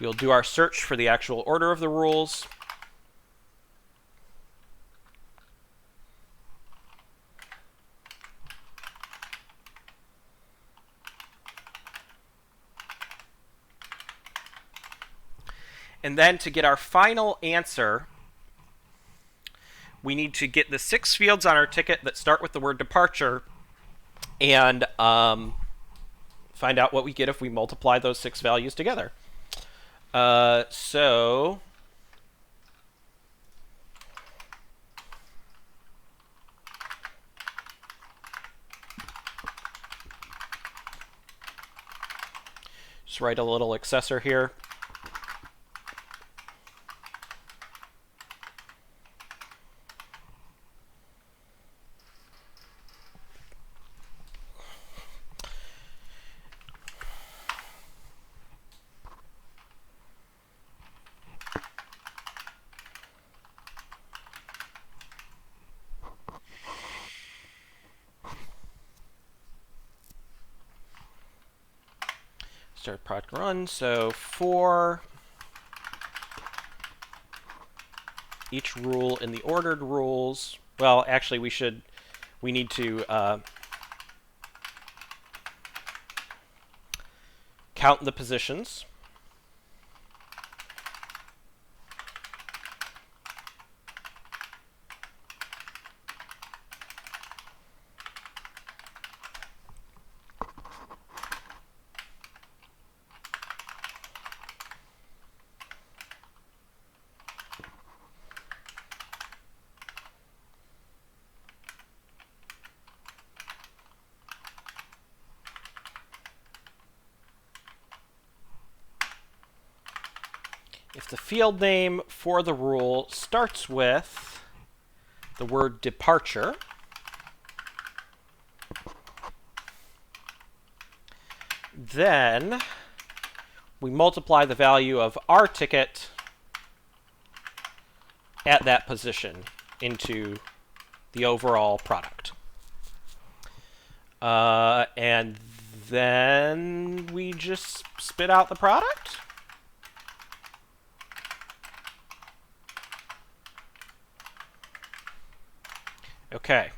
we'll do our search for the actual order of the rules. And then to get our final answer, we need to get the 6 fields on our ticket that start with the word departure and find out what we get if we multiply those 6 values together. So just write a little accessor here. Start product run. So for each rule in the ordered rules, well, actually we need to count the positions. If the field name for the rule starts with the word departure, then we multiply the value of our ticket at that position into the overall product. And then we just spit out the product. Okay.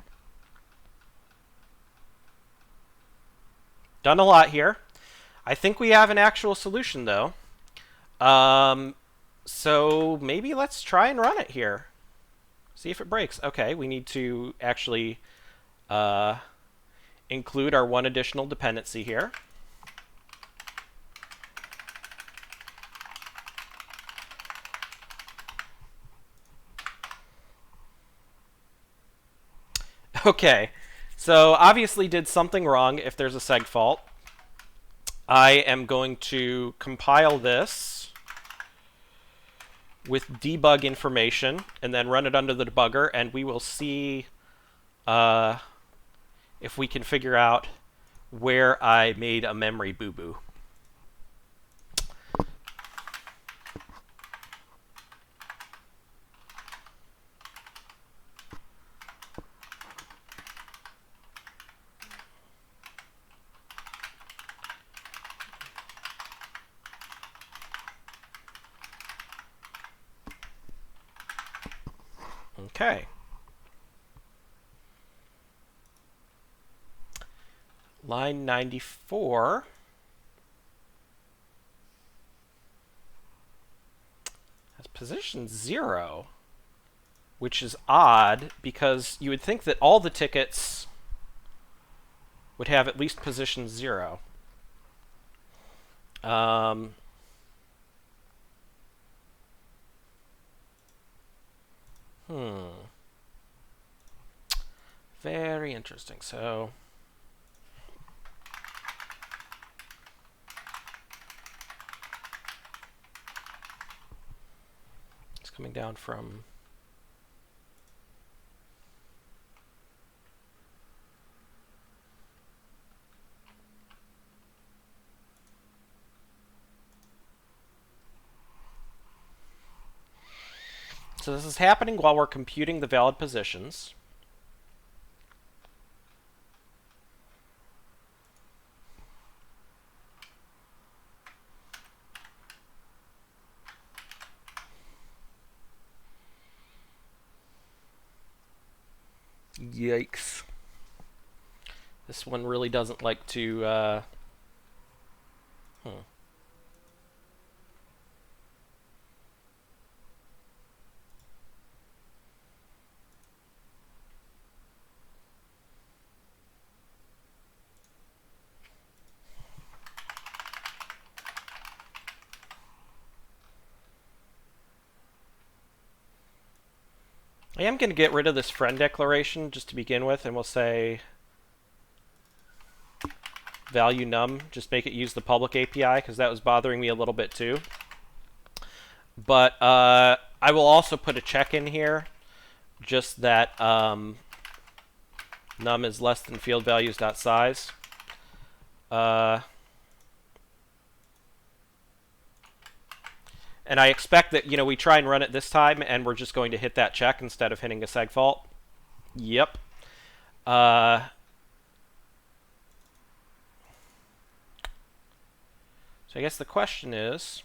Done a lot here. I think we have an actual solution, though. So maybe let's try and run it here. See if it breaks. Okay, we need to actually include our one additional dependency here. Okay, so obviously did something wrong if there's a seg fault. I am going to compile this with debug information and then run it under the debugger, and we will see if we can figure out where I made a memory boo-boo. Okay. Line 94 has position 0, which is odd because you would think that all the tickets would have at least position 0. Very interesting. So it's coming down from so this is happening while we're computing the valid positions. Yikes. This one really doesn't like to I am going to get rid of this friend declaration just to begin with, and we'll say value num, just make it use the public API, because that was bothering me a little bit too. But I will also put a check in here, just that num is less than field values.size. And I expect that, we try and run it this time, and we're just going to hit that check instead of hitting a seg fault. Yep. So I guess the question is,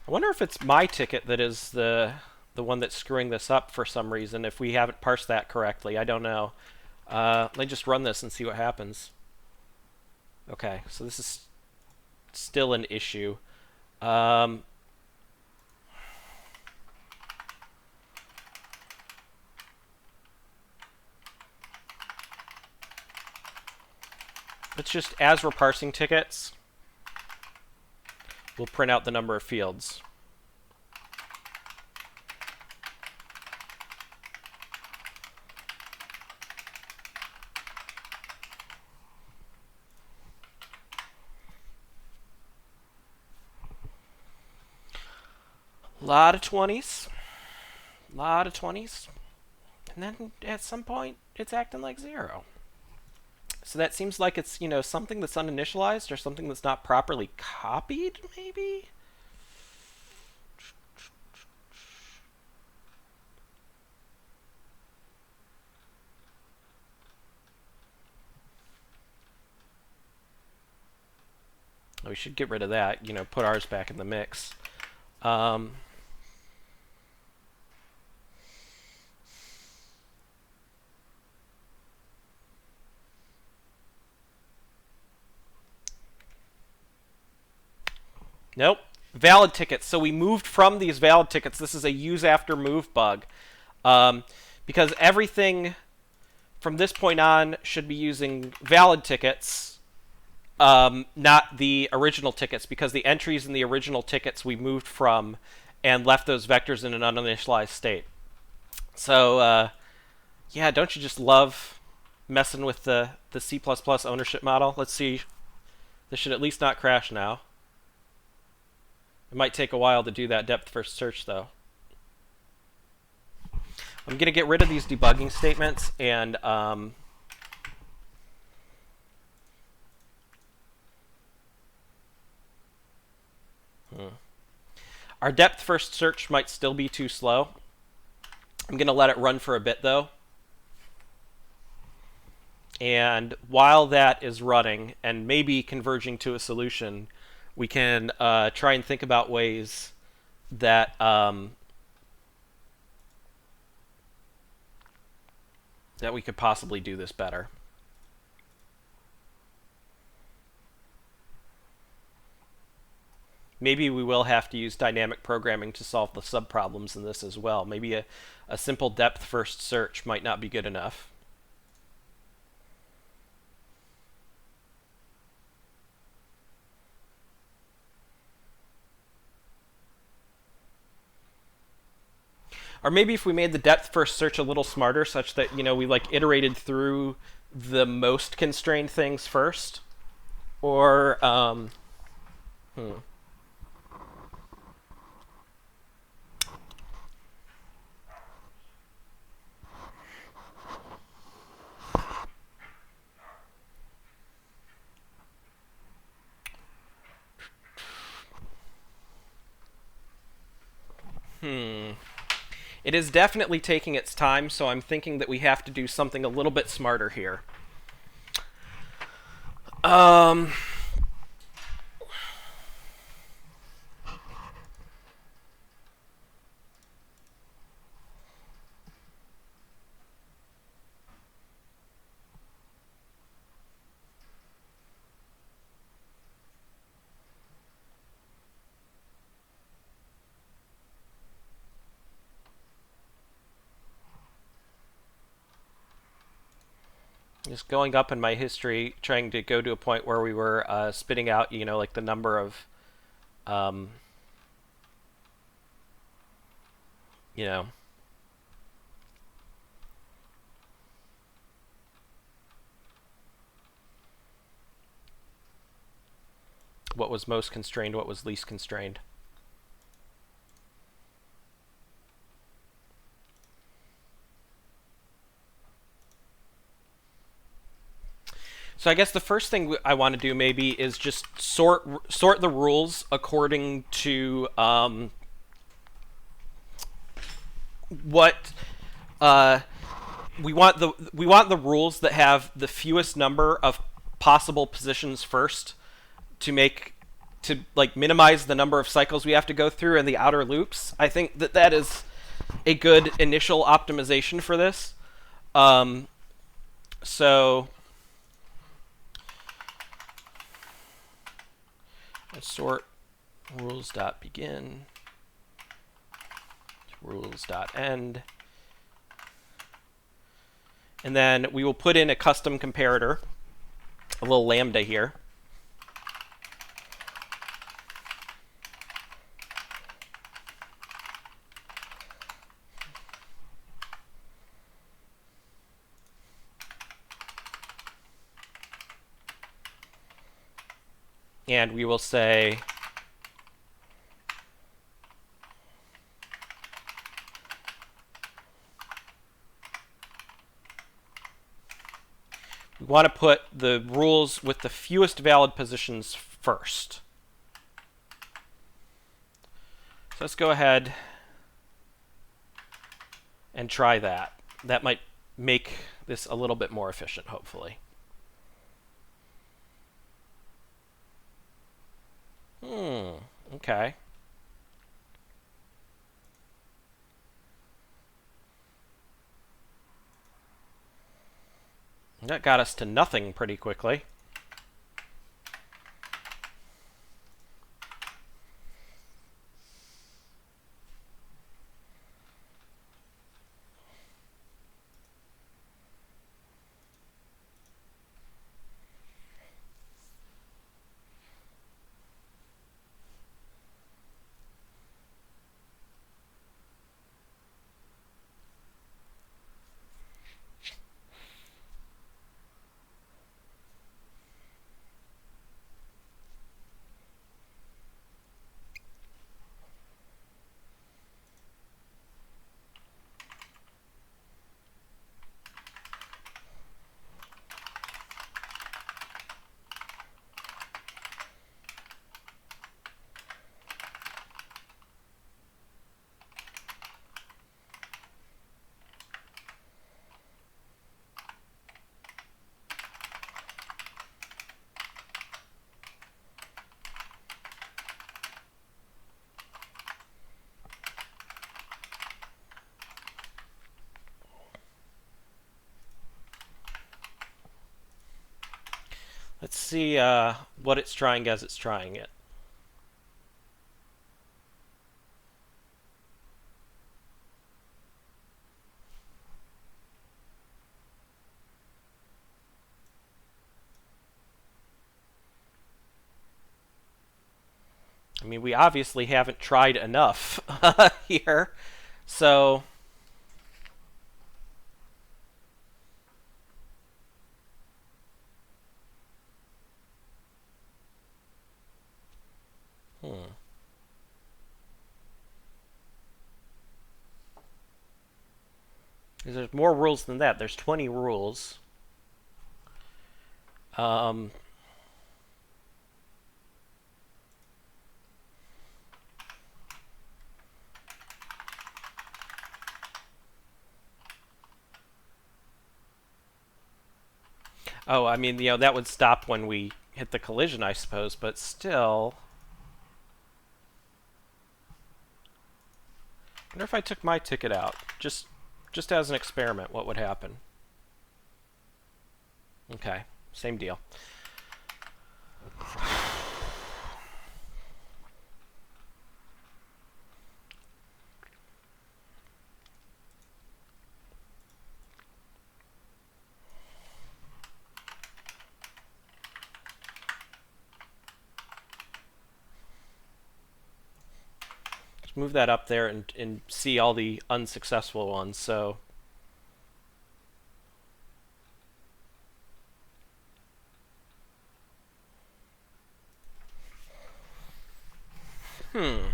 I wonder if it's my ticket that is the one that's screwing this up for some reason, if we haven't parsed that correctly. I don't know. Let me just run this and see what happens. Okay, so this is still an issue. It's just, as we're parsing tickets, we'll print out the number of fields. Lot of 20s. Lot of 20s. And then at some point, it's acting like 0. So that seems like it's, something that's uninitialized or something that's not properly copied, maybe? We should get rid of that, put ours back in the mix. Nope, valid tickets. So we moved from these valid tickets. This is a use after move bug. Because everything from this point on should be using valid tickets, not the original tickets, because the entries in the original tickets we moved from and left those vectors in an uninitialized state. So, yeah, don't you just love messing with the C++ ownership model? Let's see. This should at least not crash now. It might take a while to do that depth first search, though. I'm going to get rid of these debugging statements and our depth first search might still be too slow. I'm going to let it run for a bit, though. And while that is running and maybe converging to a solution, we can try and think about ways that that we could possibly do this better. Maybe we will have to use dynamic programming to solve the subproblems in this as well. Maybe a simple depth first search might not be good enough. Or maybe if we made the depth first search a little smarter, such that, you know, we like iterated through the most constrained things first. Or It is definitely taking its time, so I'm thinking that we have to do something a little bit smarter here. Just going up in my history, trying to go to a point where we were spitting out, you know, like the number of, you know, what was most constrained, what was least constrained. So I guess the first thing I want to do maybe is just sort the rules according to what we want the rules that have the fewest number of possible positions first to like minimize the number of cycles we have to go through in the outer loops. I think that is a good initial optimization for this. So sort rules.begin rules.end, and then we will put in a custom comparator, a little lambda here. And we will say we want to put the rules with the fewest valid positions first. So let's go ahead and try that. That might make this a little bit more efficient, hopefully. Okay. That got us to nothing pretty quickly. Let's see what it's trying as it's trying it. I mean, we obviously haven't tried enough here. So, hmm. There's more rules than that. There's 20 rules. Um, oh, I mean, that would stop when we hit the collision, I suppose, but still. I wonder if I took my ticket out, just as an experiment, what would happen? Okay, same deal. Just move that up there and see all the unsuccessful ones. So, hmm.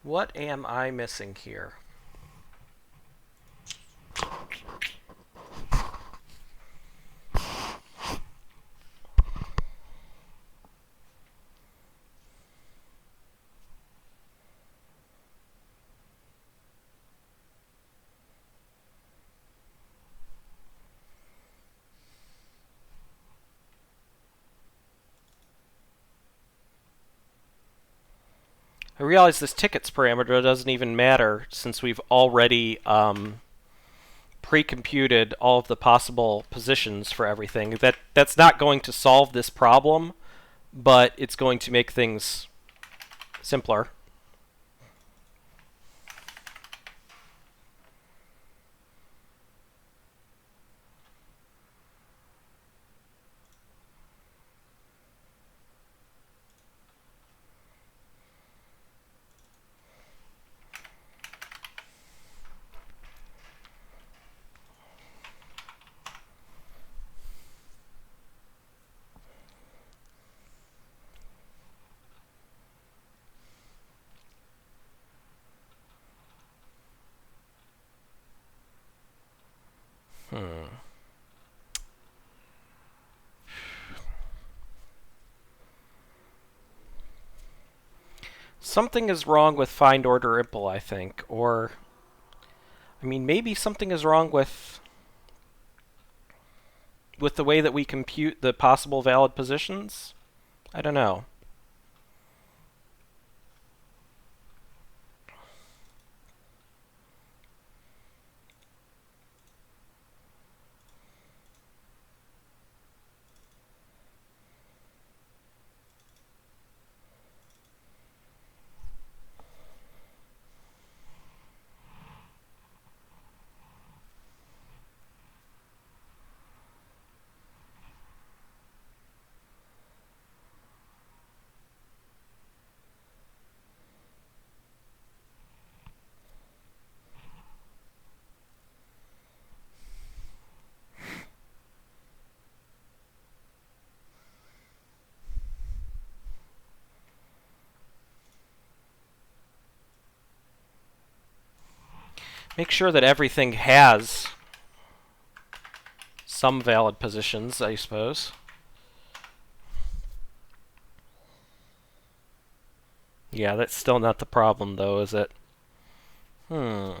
What am I missing here? I realize this tickets parameter doesn't even matter since we've already pre-computed all of the possible positions for everything. That's not going to solve this problem, but it's going to make things simpler. Hmm. Something is wrong with find order impl, I think, or I mean maybe something is wrong with the way that we compute the possible valid positions. I don't know. Make sure that everything has some valid positions, I suppose. Yeah, that's still not the problem, though, is it? Hmm.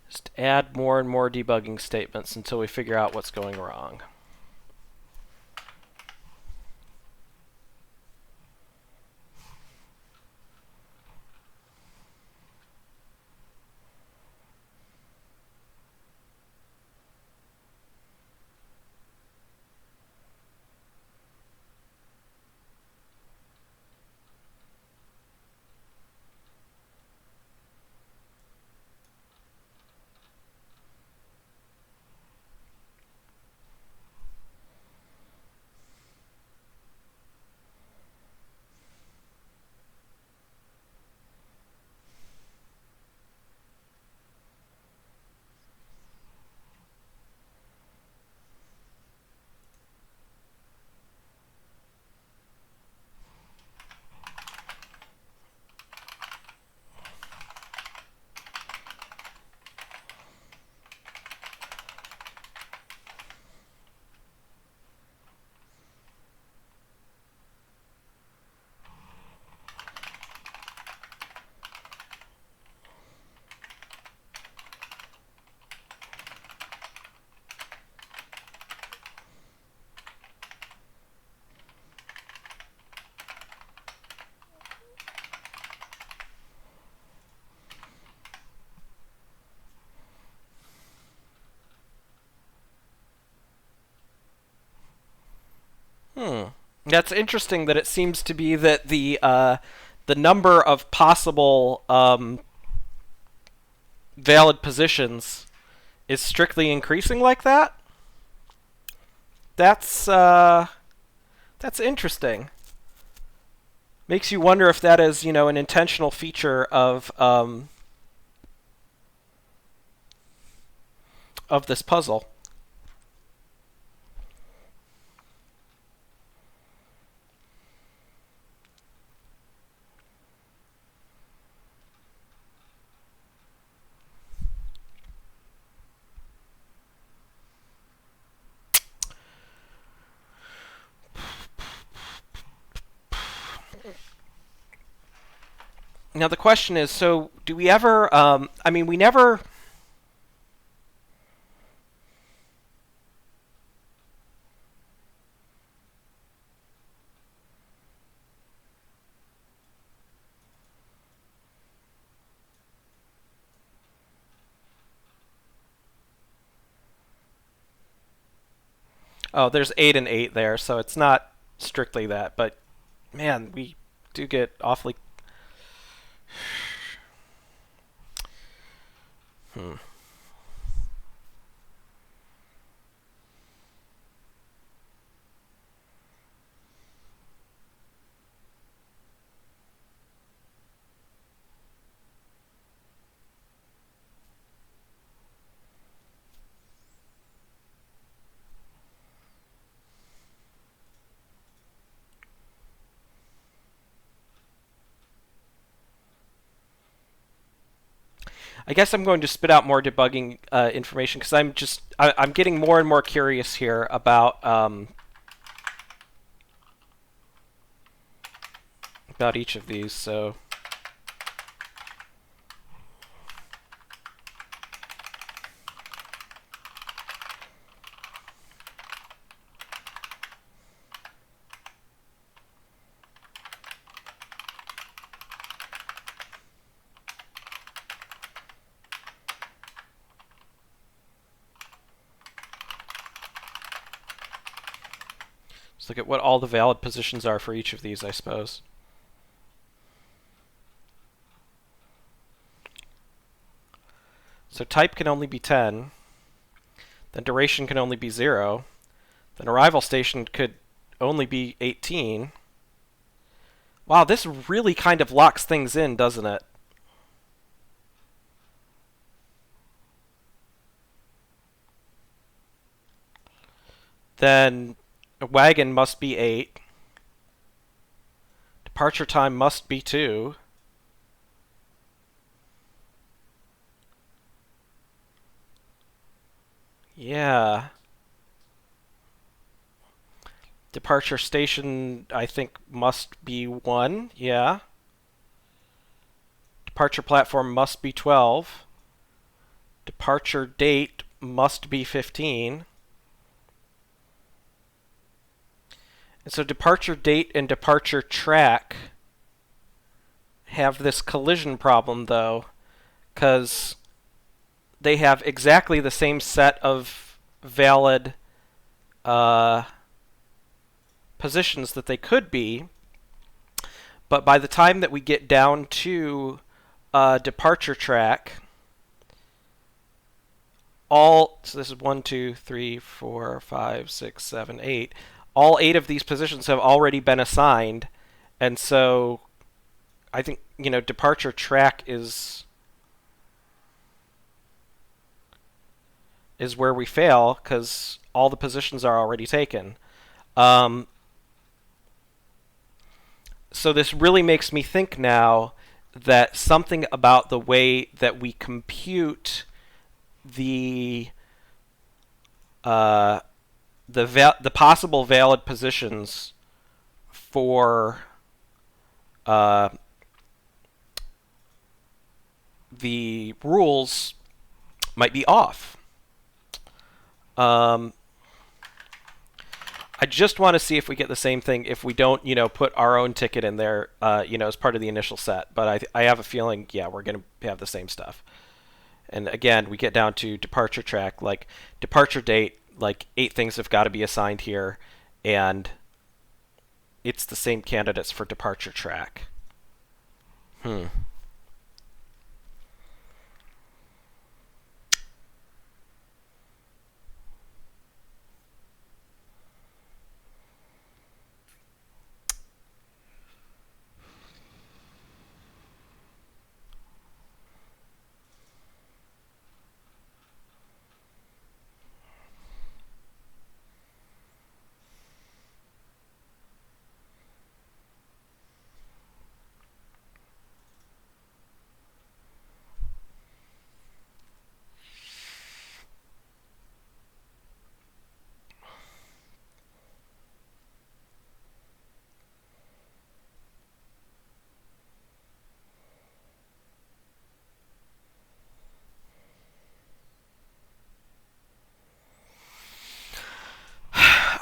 Just add more and more debugging statements until we figure out what's going wrong. Hmm. That's interesting that it seems to be that the number of possible valid positions is strictly increasing like that. That's that's interesting. Makes you wonder if that is, an intentional feature of this puzzle. Now the question is, so do we ever? I mean, we never. Oh, there's 8 and 8 there, so it's not strictly that. But man, we do get awfully. Hmm. I guess I'm going to spit out more debugging information because I'm getting more and more curious here about each of these. So. Let's look at what all the valid positions are for each of these, I suppose. So type can only be 10. Then duration can only be 0. Then arrival station could only be 18. Wow, this really kind of locks things in, doesn't it? Then a wagon must be 8. Departure time must be 2. Yeah. Departure station, I think, must be 1. Yeah. Departure platform must be 12. Departure date must be 15. And so departure date and departure track have this collision problem, though, because they have exactly the same set of valid positions that they could be, but by the time that we get down to departure track, so this is 1, 2, 3, 4, 5, 6, 7, 8. All 8 of these positions have already been assigned, and so I think departure track is where we fail because all the positions are already taken. So this really makes me think now that something about the way that we compute the possible valid positions for the rules might be off. I just want to see if we get the same thing if we don't, put our own ticket in there, as part of the initial set. But I have a feeling, yeah, we're going to have the same stuff. And again, we get down to departure track, like departure date, like 8 things have got to be assigned here, and it's the same candidates for departure track.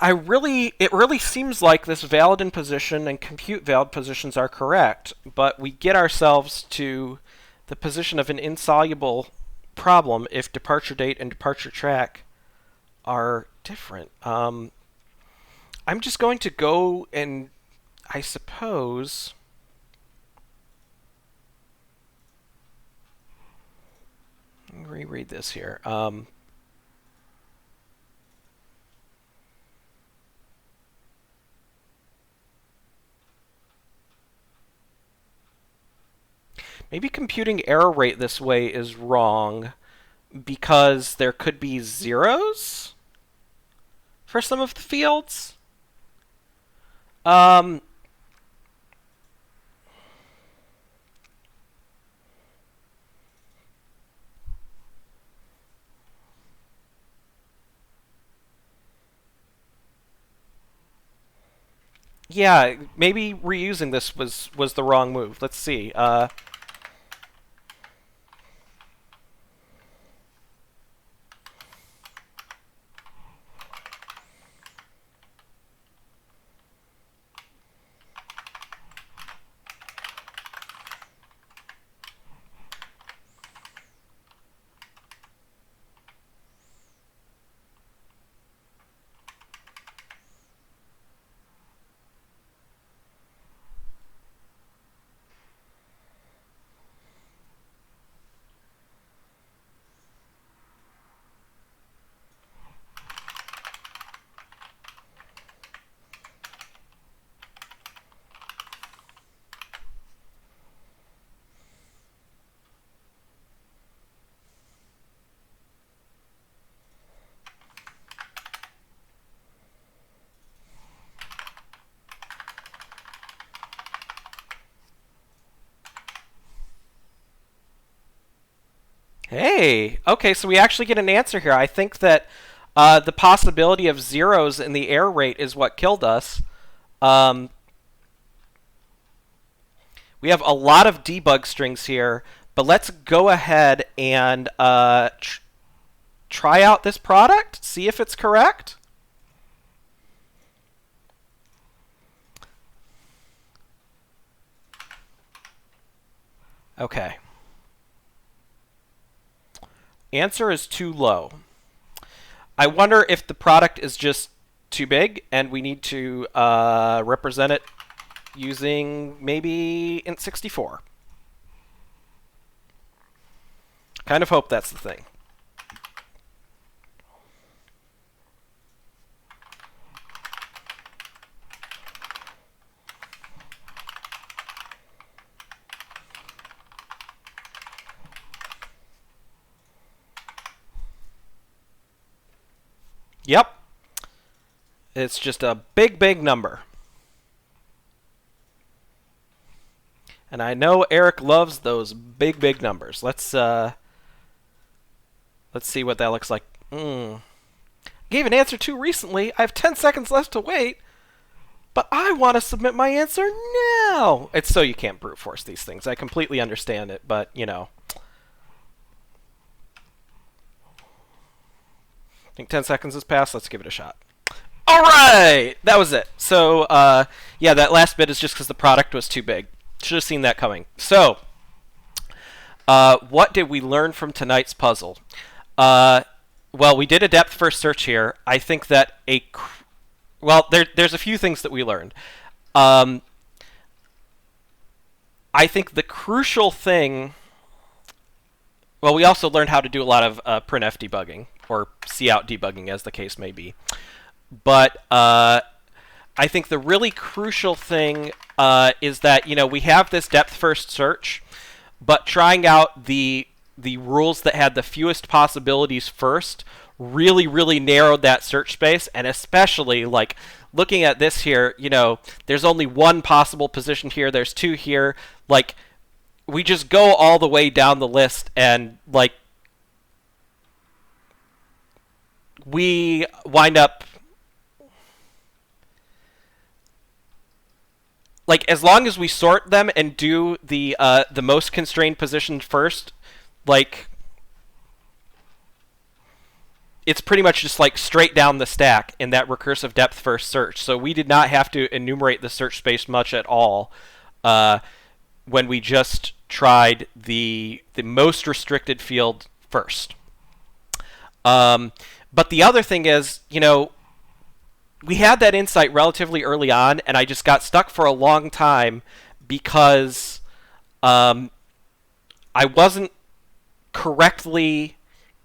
It really seems like this valid in position and compute valid positions are correct, but we get ourselves to the position of an insoluble problem if departure date and departure track are different. I'm just going to go and, I suppose, let me reread this here. Maybe computing error rate this way is wrong because there could be zeros for some of the fields. Yeah, maybe reusing this was the wrong move. Let's see. Hey, okay, so we actually get an answer here. I think that the possibility of zeros in the error rate is what killed us. Um, we have a lot of debug strings here, but let's go ahead and try out this product, see if it's correct. Okay. Answer is too low. I wonder if the product is just too big and we need to represent it using maybe int64. Kind of hope that's the thing. Yep. It's just a big, big number. And I know Eric loves those big, big numbers. Let's see what that looks like. Gave an answer too recently. I have 10 seconds left to wait, but I want to submit my answer now. It's so you can't brute force these things. I completely understand it, but, you know. I think 10 seconds has passed. Let's give it a shot. All right! That was it. So, yeah, that last bit is just because the product was too big. Should have seen that coming. So, what did we learn from tonight's puzzle? Well, we did a depth-first search here. I think that there's a few things that we learned. I think the crucial thing... Well, we also learned how to do a lot of printf debugging, or cout debugging, as the case may be. But I think the really crucial thing is that, you know, we have this depth-first search, but trying out the rules that had the fewest possibilities first really, really narrowed that search space, and especially, like, looking at this here, you know, there's only one possible position here, there's two here, like, we just go all the way down the list, and, like, we wind up... Like, as long as we sort them and do the most constrained position first, like, it's pretty much just, like, straight down the stack in that recursive depth first search. So we did not have to enumerate the search space much at all when we just tried the most restricted field first. But the other thing is, you know, we had that insight relatively early on, and I just got stuck for a long time because I wasn't correctly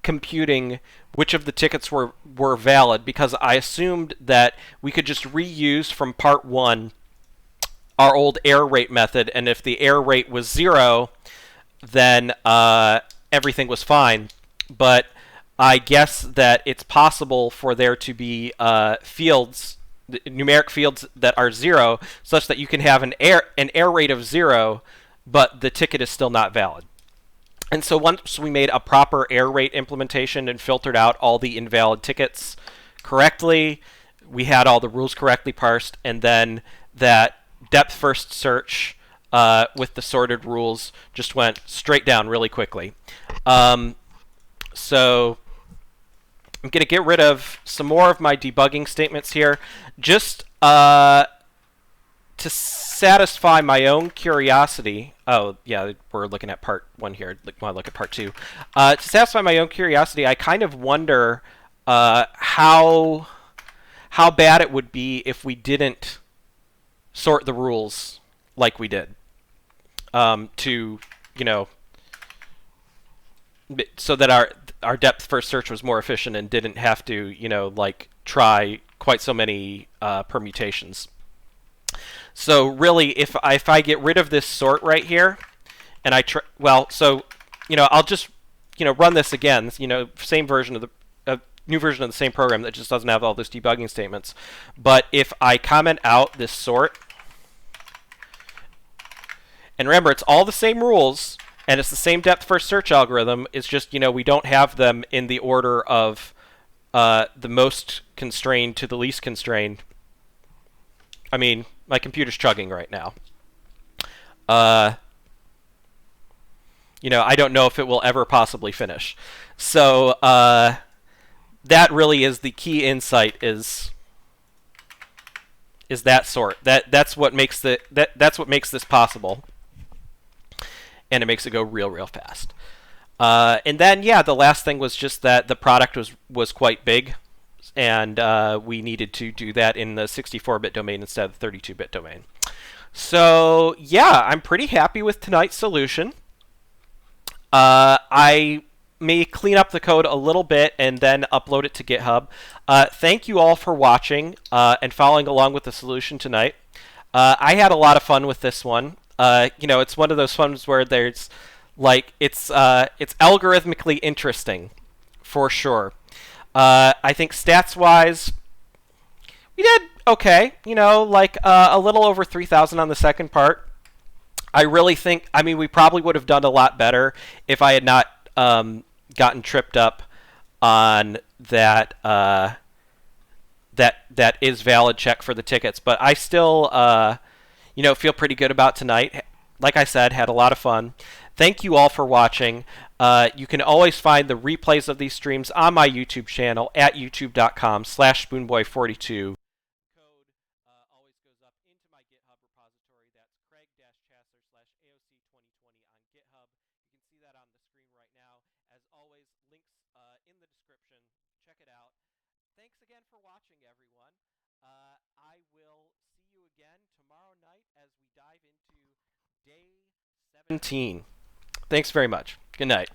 computing which of the tickets were valid, because I assumed that we could just reuse from part 1 our old error rate method, and if the error rate was 0, then everything was fine. But I guess that it's possible for there to be fields, numeric fields that are 0, such that you can have an error rate of 0, but the ticket is still not valid. And so once we made a proper error rate implementation and filtered out all the invalid tickets correctly, we had all the rules correctly parsed, and then that depth first search with the sorted rules just went straight down really quickly. So I'm going to get rid of some more of my debugging statements here, just to satisfy my own curiosity. Oh, yeah, we're looking at part 1 here. Want to look at part 2. To satisfy my own curiosity, I kind of wonder how bad it would be if we didn't sort the rules like we did. To, so that our depth first search was more efficient and didn't have to, try quite so many permutations. So really, if I get rid of this sort right here, and I'll just run this again. Same version of the new version of the same program that just doesn't have all those debugging statements. But if I comment out this sort, and remember, it's all the same rules, and it's the same depth first search algorithm. It's just we don't have them in the order of the most constrained to the least constrained. I mean, my computer's chugging right now. I don't know if it will ever possibly finish. So that really is the key insight. Is that sort? That's what makes that's what makes this possible, and it makes it go real fast. And then the last thing was just that the product was quite big. And we needed to do that in the 64-bit domain instead of the 32-bit domain. So I'm pretty happy with tonight's solution. I may clean up the code a little bit and then upload it to GitHub. Thank you all for watching and following along with the solution tonight. I had a lot of fun with this one. It's one of those funs where there's it's algorithmically interesting for sure. I think stats-wise, we did okay. A little over 3,000 on the second part. I really think, we probably would have done a lot better if I had not gotten tripped up on that that is valid check for the tickets. But I still, feel pretty good about tonight. Like I said, had a lot of fun. Thank you all for watching. You can always find the replays of these streams on my YouTube channel at youtube.com/spoonboy42. Code always goes up into my GitHub repository. That's Craig-Chasseur/AOC2020 on GitHub. You can see that on the screen right now. As always, links in the description. Check it out. Thanks again for watching, everyone. I will see you again tomorrow night as we dive into day 17. Thanks very much. Good night.